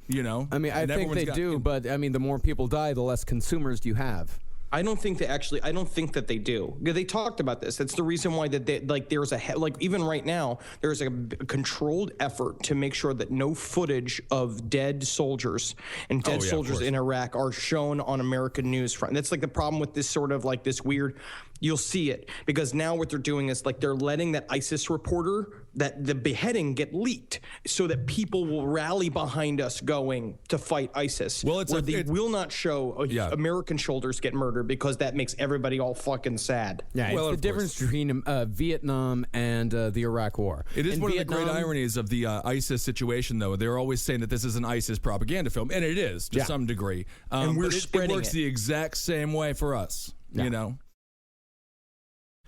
you know? I mean, I think they do, but I mean, the more people die, the less consumers you have. I don't think that they do. They talked about this. That's the reason why there's even right now, there's a controlled effort to make sure that no footage of dead soldiers and dead soldiers in Iraq are shown on American news front. That's like the problem with this sort of like this weird, you'll see it because now what they're doing is like they're letting that ISIS reporter, that the beheading get leaked so that people will rally behind us going to fight ISIS. Well, they will not show American shoulders get murdered because that makes everybody all fucking sad. Yeah, well, it's the difference between Vietnam and the Iraq War. It is In one Vietnam, of the great ironies of the ISIS situation, though. They're always saying that this is an ISIS propaganda film, and it is to some degree. And we're but spreading it works it. the exact same way for us, you know?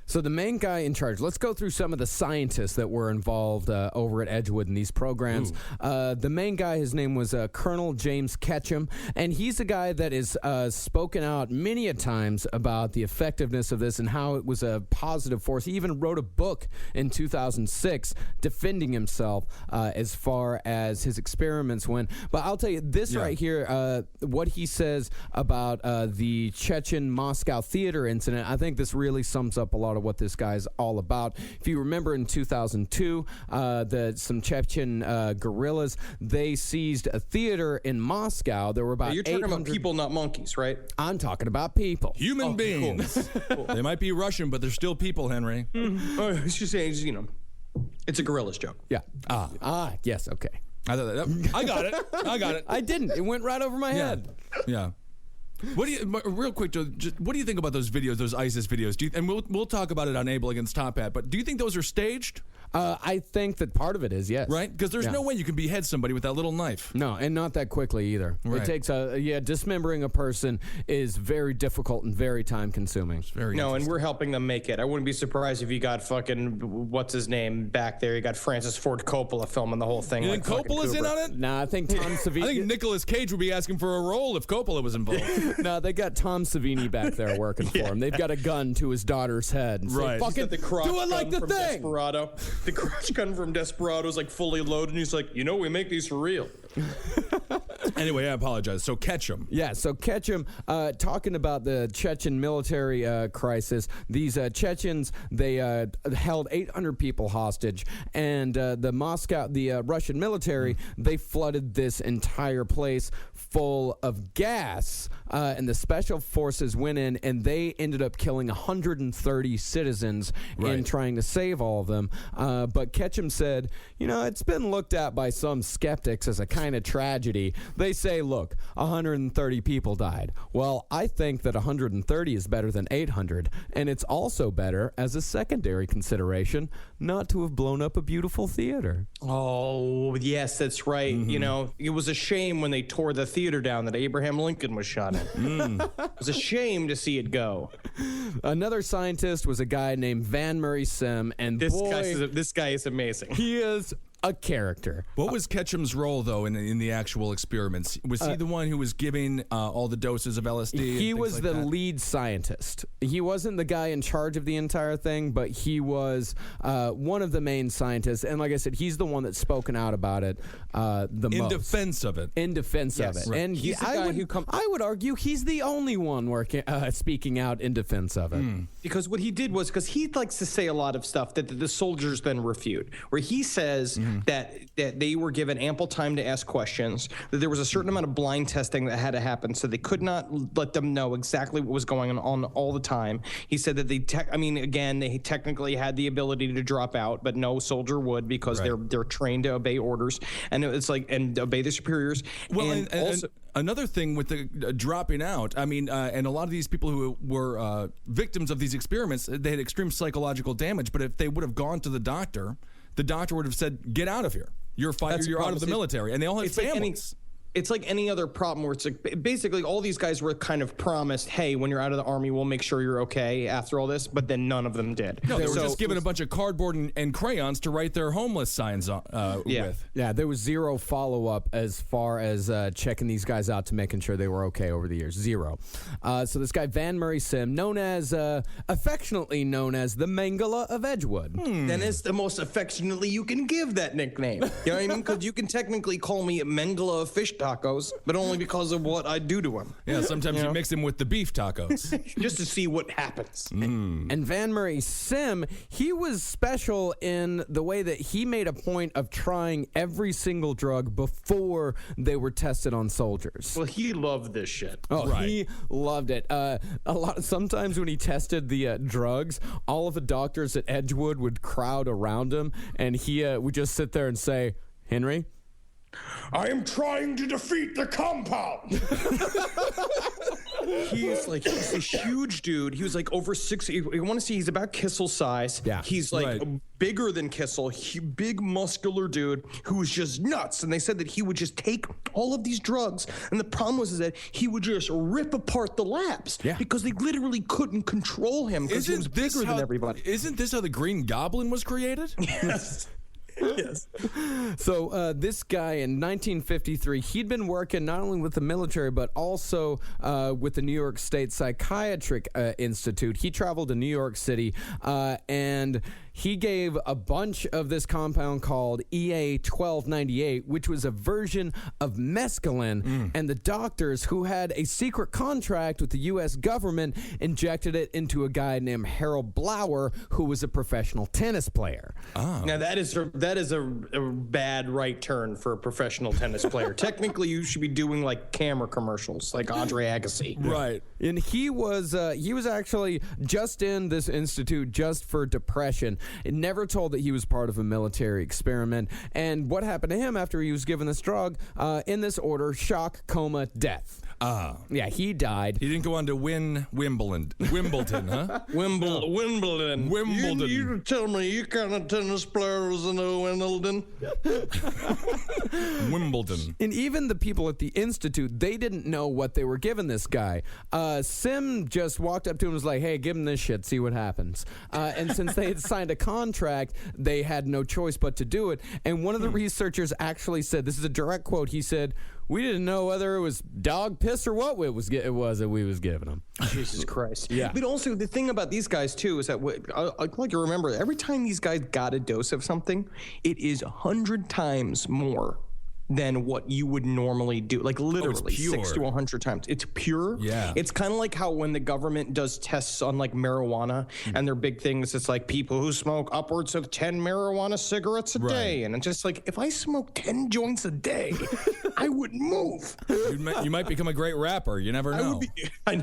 So the main guy in charge, let's go through some of the scientists that were involved over at Edgewood in these programs. The main guy, his name was Colonel James Ketchum, and he's a guy that is spoken out many a times about the effectiveness of this and how it was a positive force. He even wrote a book in 2006 defending himself as far as his experiments went. But I'll tell you this right here, what he says about the Chechen Moscow theater incident, I think this really sums up a lot of what this guy's all about. If you remember in 2002, some Chechen guerrillas, they seized a theater in Moscow. There were about You're talking 800 about people, not monkeys, right? I'm talking about people. Human beings. Cool. They might be Russian, but they're still people, Henry. It's just saying, it's a gorillas joke. Yeah. Yes, okay. I got it. I got it. I didn't. It went right over my head. Yeah. What do you, real quick, Joe, what do you think about those videos, those ISIS videos? And we'll talk about it on Able Against Top Hat, but do you think those are staged? I think that part of it is, yes. Right? Because there's no way you can behead somebody with that little knife. No, and not that quickly either. Right. It takes dismembering a person is very difficult and very time consuming. And we're helping them make it. I wouldn't be surprised if you got fucking, what's his name back there? You got Francis Ford Coppola filming the whole thing. You think Coppola's in on it? Nah, I think Tom Savini. I think Nicolas Cage would be asking for a role if Coppola was involved. No, they got Tom Savini back there working for him. They've got a gun to his daughter's head. And say, fucking the crotch do it like the from thing. Desperado. The crotch gun from Desperado is like fully loaded, and he's like, we make these for real. Anyway, I apologize. So Ketchum. Yeah, so Ketchum, talking about the Chechen military crisis, these Chechens, they held 800 people hostage, and the Russian military, they flooded this entire place full of gas, and the special forces went in, and they ended up killing 130 citizens in trying to save all of them. But Ketchum said, it's been looked at by some skeptics as a kind of tragedy. They say, look, 130 people died. Well, I think that 130 is better than 800, and it's also better, as a secondary consideration, not to have blown up a beautiful theater. Oh, yes, that's right. It was a shame when they tore the theater down that Abraham Lincoln was shot in. It was a shame to see it go. Another scientist was a guy named Van Murray Sim, and This guy is amazing. He is a character. What was Ketchum's role, though, in the actual experiments? Was he the one who was giving all the doses of LSD? He was the lead scientist. He wasn't the guy in charge of the entire thing, but he was one of the main scientists. And like I said, he's the one that's spoken out about it the most. In defense of it. In defense of it. Right. And He's the guy who I would argue he's the only one working, speaking out in defense of it. Because what he did was, because he likes to say a lot of stuff that the soldiers then refute, where he says that they were given ample time to ask questions, that there was a certain amount of blind testing that had to happen, so they could not let them know exactly what was going on all the time. He said that they technically had the ability to drop out, but no soldier would, because they're trained to obey orders, and it's like, and obey their superiors. Well, and also. Another thing with the dropping out, and a lot of these people who were victims of these experiments, they had extreme psychological damage. But if they would have gone to the doctor would have said, "Get out of here. You're out of the military." And they all had families. It's like any other problem where it's like basically all these guys were kind of promised, hey, when you're out of the army, we'll make sure you're okay after all this, but then none of them did. No, they were just given a bunch of cardboard and crayons to write their homeless signs with. Yeah, there was zero follow-up as far as checking these guys out to making sure they were okay over the years. Zero. So this guy, Van Murray Sim, affectionately known as the Mengele of Edgewood. Then it's the most affectionately you can give that nickname. You know what I mean? Because you can technically call me Mengele of fish tacos, but only because of what I do to him. Yeah, sometimes you mix him with the beef tacos. Just to see what happens. And Van Murray Sim, he was special in the way that he made a point of trying every single drug before they were tested on soldiers. Well, he loved this shit. Oh, right. He loved it. Sometimes when he tested the drugs, all of the doctors at Edgewood would crowd around him, and he would just sit there and say, "Henry, I am trying to defeat the compound." He's a huge dude. He was like over 6. You want to see? He's about Kissel's size. Yeah, he's like bigger than Kissel. Big muscular dude who was just nuts. And they said that he would just take all of these drugs, and the problem was that he would just rip apart the labs because they literally couldn't control him because he was bigger than everybody. Isn't this how the Green Goblin was created? Yes. Yes. So this guy in 1953, he'd been working not only with the military but also with the New York State Psychiatric Institute. He traveled to New York City and he gave a bunch of this compound called EA 1298, which was a version of mescaline, and the doctors who had a secret contract with the U.S. government injected it into a guy named Harold Blower, who was a professional tennis player. Oh. Now that is a bad right turn for a professional tennis player. Technically, you should be doing like camera commercials, like Andre Agassi. Right. And he was actually just in this institute just for depression. It never told that he was part of a military experiment. And what happened to him after he was given this drug? In this order: shock, coma, death. Yeah, he died. He didn't go on to win Wimbledon, huh? Wimbledon. You tell me you kind of tennis player was in Wimbledon. Wimbledon. And even the people at the institute, they didn't know what they were giving this guy. Sim just walked up to him and was like, "Hey, give him this shit, see what happens." And since they had signed a contract, they had no choice but to do it. And one of the researchers actually said, this is a direct quote, he said, "We didn't know whether it was dog piss or what it was that we was giving them." Jesus Christ. Yeah. But also, the thing about these guys, too, is that, I'd like you to remember, every time these guys got a dose of something, it is 100 times more than what you would normally do. Like literally 6 to 100 times. It's pure. Yeah. It's kind of like how when the government does tests on like marijuana and their big things, it's like people who smoke upwards of 10 marijuana cigarettes a day. And it's just like, if I smoke 10 joints a day, I wouldn't move. You might become a great rapper. You never know.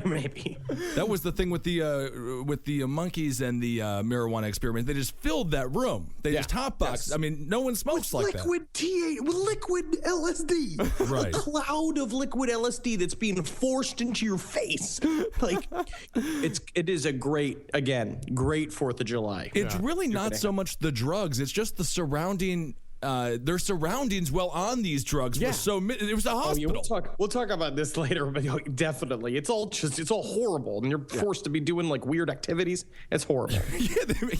Maybe. That was the thing with the monkeys and the marijuana experiment. They just filled that room. They just hotboxed. I mean, no one smokes like that. Liquid LSD. Right. A cloud of liquid LSD that's being forced into your face. Like, it is a great 4th of July. It's really not so much the drugs. It's just the surrounding their surroundings while on these drugs were so. It was a hospital. We'll talk about this later, but definitely, it's all horrible, and you're forced to be doing like weird activities. It's horrible.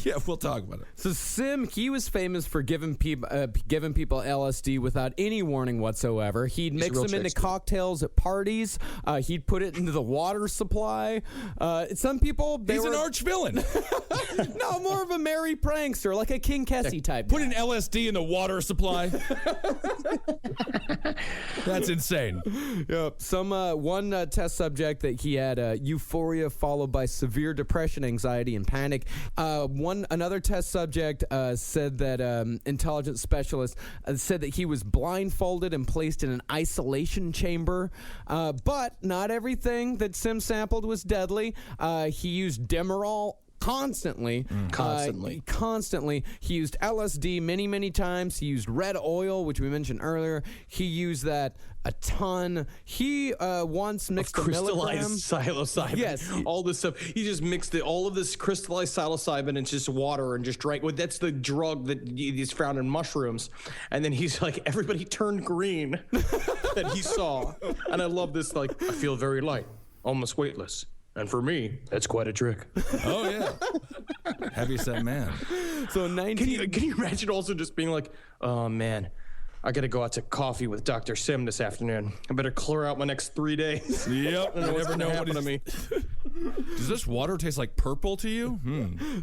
yeah, we'll talk about it. So Sim, he was famous for giving people LSD without any warning whatsoever. He'd mix them into cocktails at parties. He'd put it into the water supply. Some people, he's an arch villain. No, more of a merry prankster, like a King Kesey type. Put an LSD in the water supply. That's insane. Yep. One test subject that he had euphoria followed by severe depression, anxiety, and panic. Another test subject said that intelligence specialist said that he was blindfolded and placed in an isolation chamber. But not everything that Sim sampled was deadly. He used Demerol constantly. He used LSD many times. He used red oil, which we mentioned earlier. He used that a ton. He once mixed crystallized psilocybin. Yes, all this stuff. He just mixed all of this crystallized psilocybin into just water and just drank. Well, that's the drug that is found in mushrooms. And then he's like, everybody turned green that he saw. And I love this. Like, I feel very light, almost weightless. And for me, that's quite a trick. Oh, yeah. Heavyset man. So Can you imagine also just being like, oh, man, I got to go out to coffee with Dr. Sim this afternoon. I better clear out my next 3 days. Yep. I never know what to me. Does this water taste like purple to you?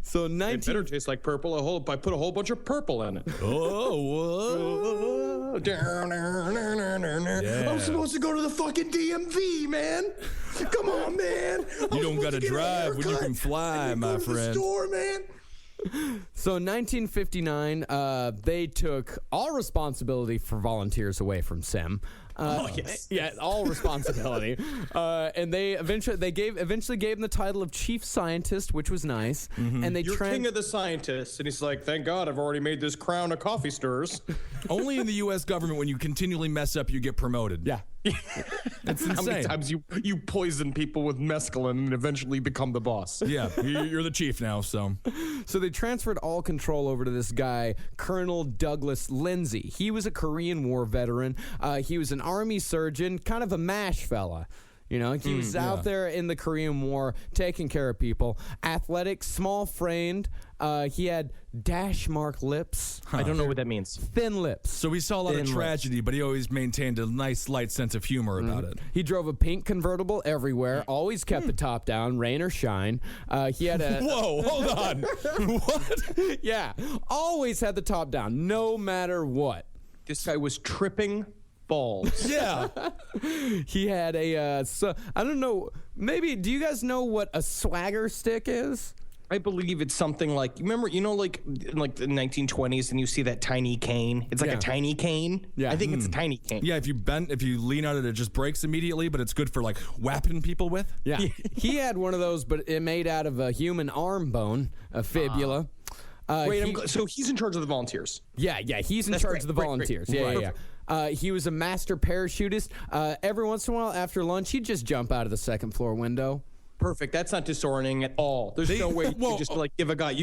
So It better taste like purple. I put a whole bunch of purple in it. Oh, Yeah. I'm supposed to go to the fucking DMV, man. Come on, man. You don't got to drive when you can fly, my friend. The store, man. So in 1959, they took all responsibility for volunteers away from Sim. Yes. Yeah, all responsibility. And they eventually gave him the title of chief scientist, which was nice. And they You're king of the scientists. And he's like, thank God I've already made this crown of coffee stirrers. Only in the U.S. government, when you continually mess up, you get promoted. Yeah. That's insane. How many times you poison people with mescaline and eventually become the boss? Yeah, you're the chief now, so. So they transferred all control over to this guy, Colonel Douglas Lindsay. He was a Korean War veteran. He was an army surgeon, kind of a MASH fella. You know, he was out there in the Korean War taking care of people. Athletic, small-framed. He had dash mark lips. I don't know what that means. Thin lips. So we saw a lot of tragedy, but he always maintained a nice, light sense of humor about it. He drove a pink convertible everywhere, always kept the top down, rain or shine. He had a... Whoa, hold on. What? Yeah, always had the top down, no matter what. This guy was tripping balls. Yeah. He had a... I don't know, maybe, do you guys know what a swagger stick is? I believe it's something like, remember, like in like the 1920s and you see that tiny cane? It's like a tiny cane. Yeah. I think it's a tiny cane. Yeah, if you lean on it, it just breaks immediately, but it's good for like whapping people with. Yeah. He had one of those, but it made out of a human arm bone, a fibula. So he's in charge of the volunteers. Yeah, he's in charge of the volunteers. Yeah. He was a master parachutist. Every once in a while after lunch, he'd just jump out of the second floor window. Perfect. That's not disorienting at all. There's no way you just like give a guy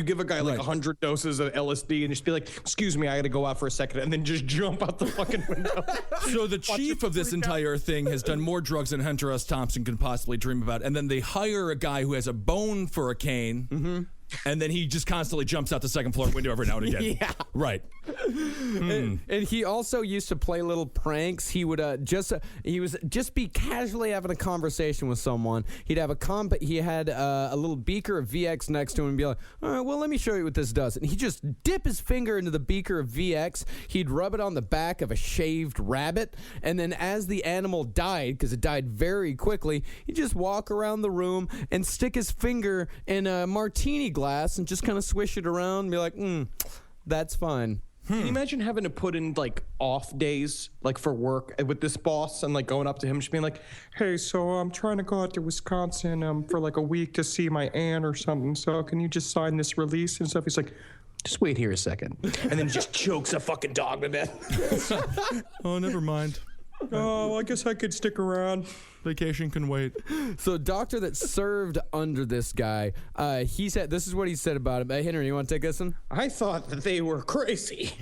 like 100 doses of LSD and just be like, excuse me, I got to go out for a second, and then just jump out the fucking window. So the chief of this entire thing has done more drugs than Hunter S. Thompson can possibly dream about, and then they hire a guy who has a bone for a cane. And then he just constantly jumps out the second floor window every now and again. Yeah. Right. And he also used to play little pranks. He would just be casually having a conversation with someone. He had a little beaker of VX next to him and be like, all right, well, let me show you what this does. And he'd just dip his finger into the beaker of VX. He'd rub it on the back of a shaved rabbit. And then as the animal died, because it died very quickly, he'd just walk around the room and stick his finger in a martini glass and just kind of swish it around and be like, that's fine. Can you imagine having to put in like off days, like for work with this boss, and like going up to him just being like, hey, so I'm trying to go out to Wisconsin for like a week to see my aunt or something, so can you just sign this release and stuff? He's like, just wait here a second. And then he just chokes a fucking dog to death. Oh, never mind. Oh, I guess I could stick around. Vacation can wait. So a doctor that served under this guy, he said, this is what he said about him. Henry, you want to take this one? I thought that they were crazy.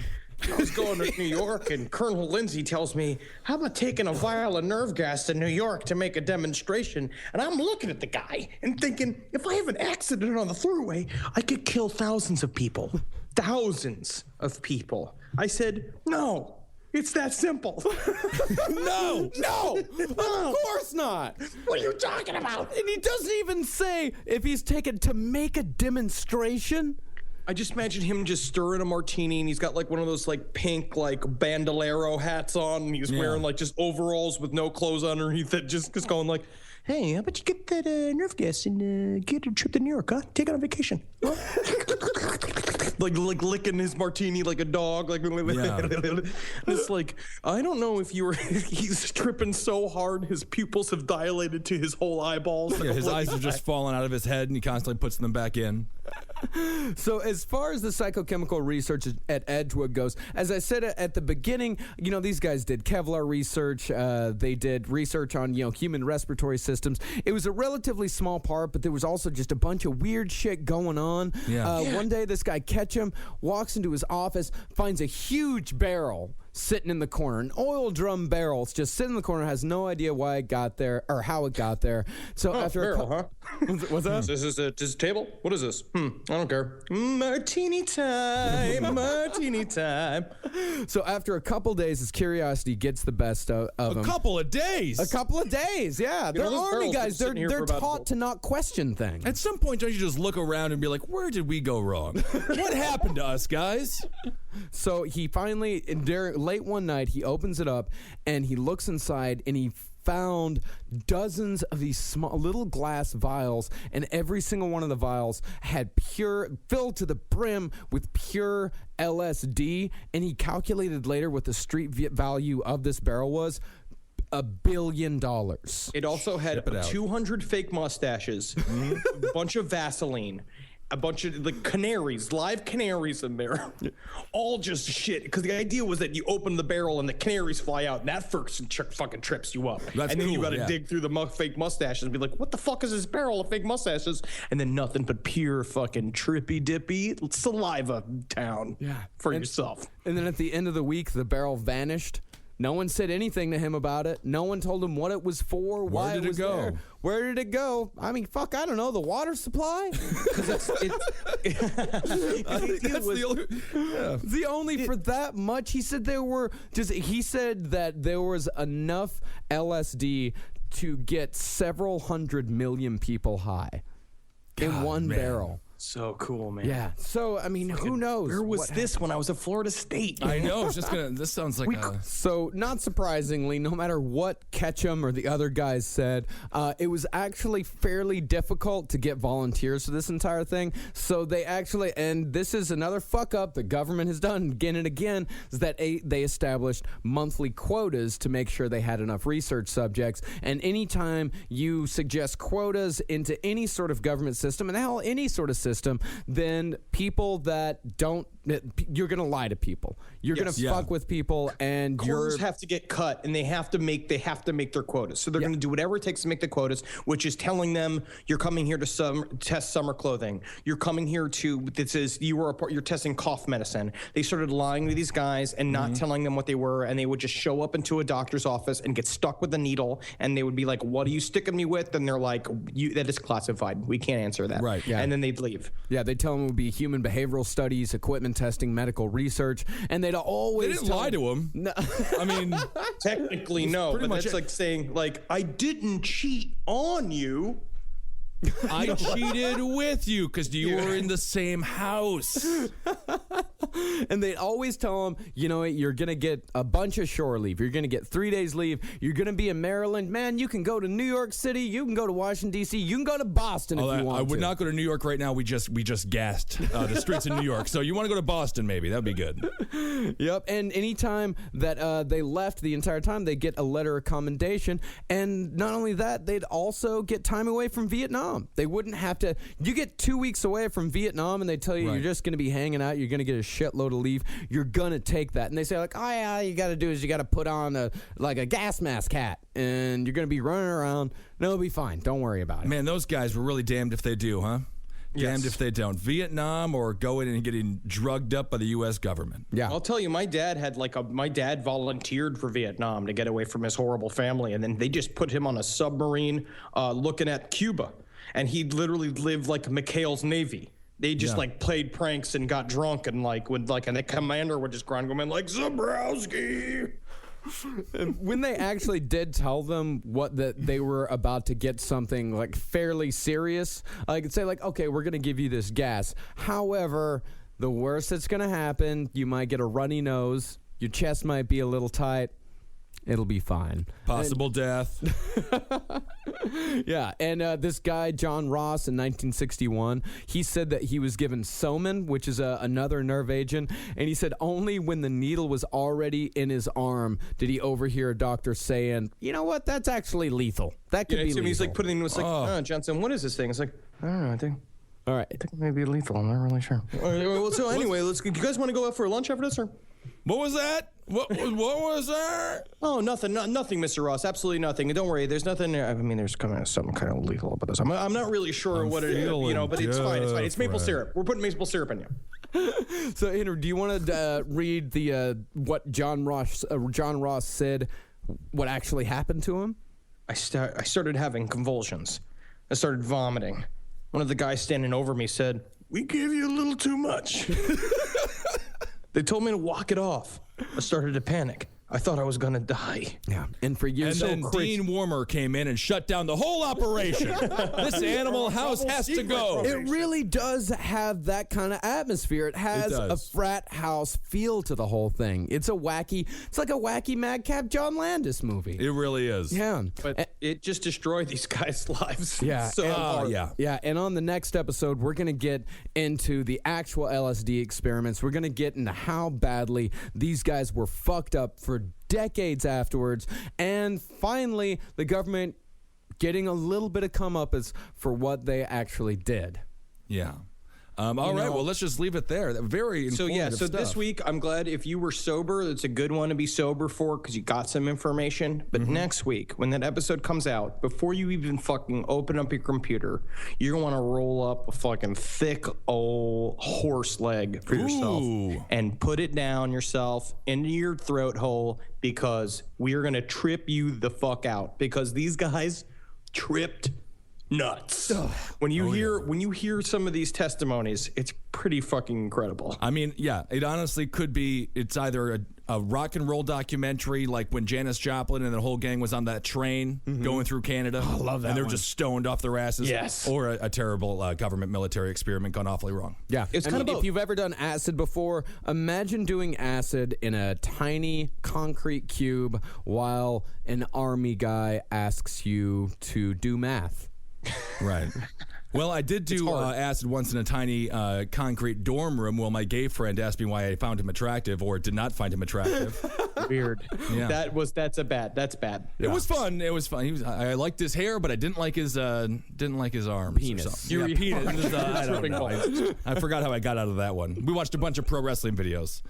I was going to New York, and Colonel Lindsay tells me, how about taking a vial of nerve gas to New York to make a demonstration? And I'm looking at the guy and thinking, if I have an accident on the thruway, I could kill thousands of people. Thousands of people. I said, no. It's that simple. No, of course not. What are you talking about? And he doesn't even say if he's taken to make a demonstration. I just imagine him just stirring a martini, and he's got like one of those like pink like bandolero hats on, and he's wearing like just overalls with no clothes underneath it, just going like, hey, how about you get that nerve gas and get a trip to New York, huh? Take it on vacation. Huh? like licking his martini like a dog. Like, it's like, I don't know if you were, he's tripping so hard, his pupils have dilated to his whole eyeballs. Yeah, his eyes are just falling out of his head, and he constantly puts them back in. So as far as the psychochemical research at Edgewood goes, as I said at the beginning, these guys did Kevlar research. They did research on, human respiratory systems. It was a relatively small part, but there was also just a bunch of weird shit going on. One day, this guy Ketchum walks into his office, finds a huge barrel sitting in the corner, an oil drum barrel. It's just sitting in the corner, has no idea why it got there or how it got there. So after barrel, huh? What's that? This is a table? What is this? I don't care. Martini time, martini time. So after a couple days, his curiosity gets the best of him. A couple of days, yeah. They're army guys. They're taught to not question things. At some point, don't you just look around and be like, where did we go wrong? What happened to us, guys? So he finally, late one night, he opens it up and he looks inside and he found dozens of these small little glass vials, and every single one of the vials had filled to the brim with pure LSD, and he calculated later what the street value of this barrel was. $1 billion. It also had 200 fake mustaches, a bunch of Vaseline, a bunch of live canaries in there, all just shit. Because the idea was that you open the barrel and the canaries fly out, and that first fucking trips you up. That's and then you cool, got to dig through the fake mustaches and be like, what the fuck is this barrel of fake mustaches? And then nothing but pure fucking trippy dippy saliva town for yourself. And then at the end of the week, the barrel vanished. No one said anything to him about it. No one told him what it was for, why it was there. Where did it go? I mean, fuck, I don't know. The water supply? That's the only for that much. He said he said that there was enough LSD to get several 100 million people high in one barrel. So cool, man. Yeah. So, I mean, who knows? Where was this when I was at Florida State? I know. I was just gonna. This sounds like So, not surprisingly, no matter what Ketchum or the other guys said, it was actually fairly difficult to get volunteers for this entire thing. So they actually, and this is another fuck up the government has done again and again, is that they established monthly quotas to make sure they had enough research subjects. And anytime you suggest quotas into any sort of government system, and hell, any sort of system, then people that don't, you're going to lie to people. You're going to fuck with people, and quotas have to get cut, and they have to make their quotas. So they're going to do whatever it takes to make the quotas, which is telling them you're coming here to test summer clothing. You're coming here to you're testing cough medicine. They started lying to these guys and not telling them what they were, and they would just show up into a doctor's office and get stuck with a needle, and they would be like, "What are you sticking me with?" And they're like, "That is classified. We can't answer that." Right. Yeah. And then they'd leave. Yeah, they tell them it would be human behavioral studies, equipment testing, medical research, and they'd always They didn't lie to him. No. I mean, technically no, but that's like saying, like, I didn't cheat on you. I cheated with you because you were in the same house. And they'd always tell them, you know what, you're going to get a bunch of shore leave. You're going to get 3 days leave. You're going to be in Maryland. Man, you can go to New York City. You can go to Washington, D.C. You can go to Boston if you want to. I would not go to New York right now. We just gassed the streets in New York. So you want to go to Boston, maybe. That would be good. Yep. And anytime that they left the entire time, they get a letter of commendation. And not only that, they'd also get time away from Vietnam. They wouldn't have to. You get 2 weeks away from Vietnam, and they tell you you're just going to be hanging out. You're going to get a shitload of leave. You're going to take that. And they say, like, oh, yeah, all you got to do is you got to put on a gas mask hat, and you're going to be running around. No, it'll be fine. Don't worry about it. Man, those guys were really damned if they do, huh? Damned if they don't. Vietnam or going and getting drugged up by the U.S. government. Yeah. I'll tell you, my dad had my dad volunteered for Vietnam to get away from his horrible family, and then they just put him on a submarine looking at Cuba, and he literally lived like McHale's Navy. They just like played pranks and got drunk, and and the commander would just grind him in like Zabrowski. When they actually did tell them that they were about to get something like fairly serious, I could say like, okay, we're going to give you this gas. However, the worst that's going to happen, you might get a runny nose, your chest might be a little tight. It'll be fine. Possible death. Yeah, and this guy, John Ross, in 1961, he said that he was given Soman, which is another nerve agent, and he said only when the needle was already in his arm did he overhear a doctor saying, you know what, that's actually lethal. That could be lethal. He's like putting it, like, Johnson, what is this thing? It's like, I don't know, I think it may be lethal. I'm not really sure. Well, so anyway, you guys want to go out for lunch after this, or? What was that? What was that? Oh, nothing, nothing, Mr. Ross. Absolutely nothing. Don't worry. There's nothing. I mean, there's something kind of lethal about this. I'm not really sure what it is, but it's fine. It's fine. It's maple syrup. We're putting maple syrup in you. So, Andrew, do you want to read the what John Ross said? What actually happened to him? I started having convulsions. I started vomiting. One of the guys standing over me said, "We gave you a little too much." They told me to walk it off. I started to panic. I thought I was going to die. Yeah. And for years, and then Dean Warmer came in and shut down the whole operation. This animal house has to go. It really does have that kind of atmosphere. It has a frat house feel to the whole thing. It's like a wacky madcap John Landis movie. It really is. Yeah. But it just destroyed these guys' lives. Yeah. So hard. Yeah. And on the next episode, we're going to get into the actual LSD experiments. We're going to get into how badly these guys were fucked up for decades afterwards, and finally the government getting a little bit of comeuppance for what they actually did. Yeah. All right, well, let's just leave it there. Very informative so stuff. this week, I'm glad if you were sober, it's a good one to be sober for because you got some information. But next week, when that episode comes out, before you even fucking open up your computer, you're going to want to roll up a fucking thick old horse leg for yourself and put it down yourself into your throat hole because we are going to trip you the fuck out because these guys tripped nuts. When you hear some of these testimonies, it's pretty fucking incredible. I mean, yeah, it honestly could be. It's either a rock and roll documentary, like when Janis Joplin and the whole gang was on that train going through Canada. I love that. And they're just stoned off their asses. Yes. Or a terrible government military experiment gone awfully wrong. Yeah. It's kind of if you've ever done acid before, imagine doing acid in a tiny concrete cube while an army guy asks you to do math. Right. Well, I did do acid once in a tiny concrete dorm room while my gay friend asked me why I found him attractive or did not find him attractive. Weird. Yeah. That's bad. It was fun. I liked his hair, but I didn't like his arms. Penis. Yeah, penis. I don't know. I forgot how I got out of that one. We watched a bunch of pro wrestling videos.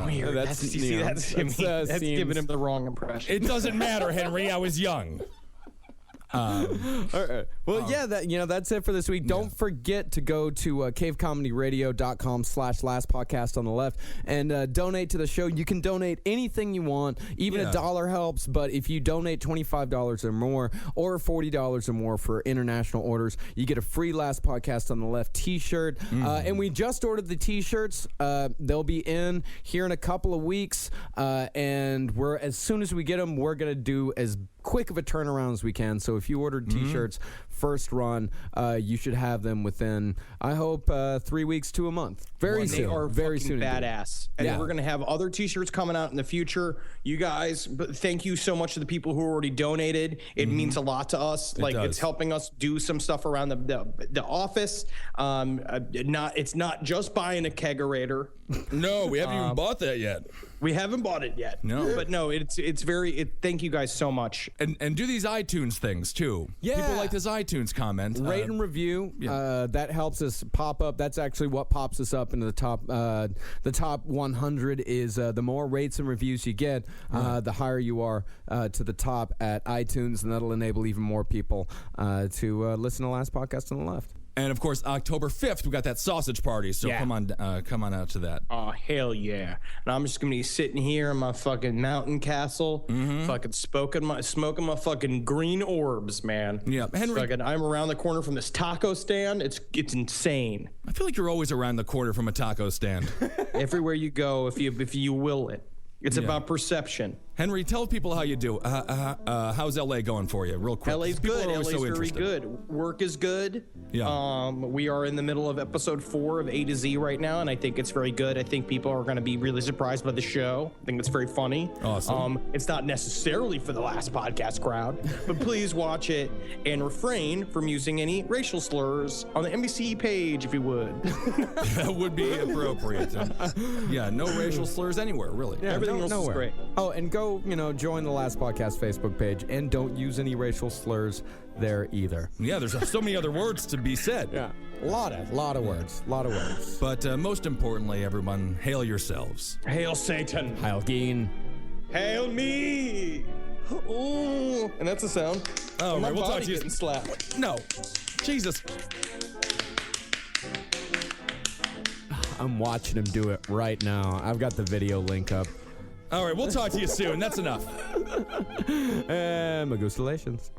Weird. That's giving him the wrong impression. It doesn't matter, Henry. I was young. All right. Well, that's it for this week. Don't forget to go to cavecomedyradio.com/last podcast on the left and donate to the show. You can donate anything you want. Even $1 helps, but if you donate $25 or more or $40 or more for international orders, you get a free Last Podcast on the Left t-shirt. And we just ordered the t-shirts. They'll be in here in a couple of weeks. And as soon as we get them, we're going to do as quick of a turnaround as we can. So if you ordered t-shirts first run, you should have them within, I hope, 3 weeks to a month. Very soon. They are very fucking soon. Badass. And we're going to have other t-shirts coming out in the future. You guys, thank you so much to the people who already donated. It means a lot to us. It's helping us do some stuff around the office. It's not just buying a kegerator. No, we haven't even bought that yet. We haven't bought it yet. No. But no, it's very thank you guys so much. And do these iTunes things too. Yeah. People like this iTunes comment. Rate and review. That helps us pop up. That's actually what pops us up into the top. The top 100 is the more rates and reviews you get, the higher you are to the top at iTunes, and that'll enable even more people to listen to Last Podcast on the Left. And of course, October 5th, we got that sausage party. So come on out to that. Oh, hell yeah. And I'm just going to be sitting here in my fucking mountain castle, fucking smoking my fucking green orbs, man. Yeah, Henry. I'm around the corner from this taco stand. It's insane. I feel like you're always around the corner from a taco stand. Everywhere you go, if you will it. It's about perception. Henry, tell people how you do. How's LA going for you, real quick? LA's People good. are always LA's so very interested. good. Work is good. Yeah. We are in the middle of episode 4 of A to Z right now, and I think it's very good. I think people are going to be really surprised by the show. I think it's very funny. Awesome. It's not necessarily for the last podcast crowd, but please watch it and refrain from using any racial slurs on the NBC page, if you would. That would be appropriate. Yeah, no racial slurs anywhere, really. Yeah, Everything else is nowhere. great. Oh, and go, join the Last Podcast Facebook page, and don't use any racial slurs there either. Yeah, there's so many other words to be said. Yeah, a lot of words. But most importantly, everyone, hail yourselves. Hail Satan. Heil Geen. Hail me. Ooh. And that's a sound. Oh, My right, we'll talk body to you. getting slapped. No, Jesus. I'm watching him do it right now. I've got the video link up. All right, we'll talk to you soon. That's enough. And Magustalations.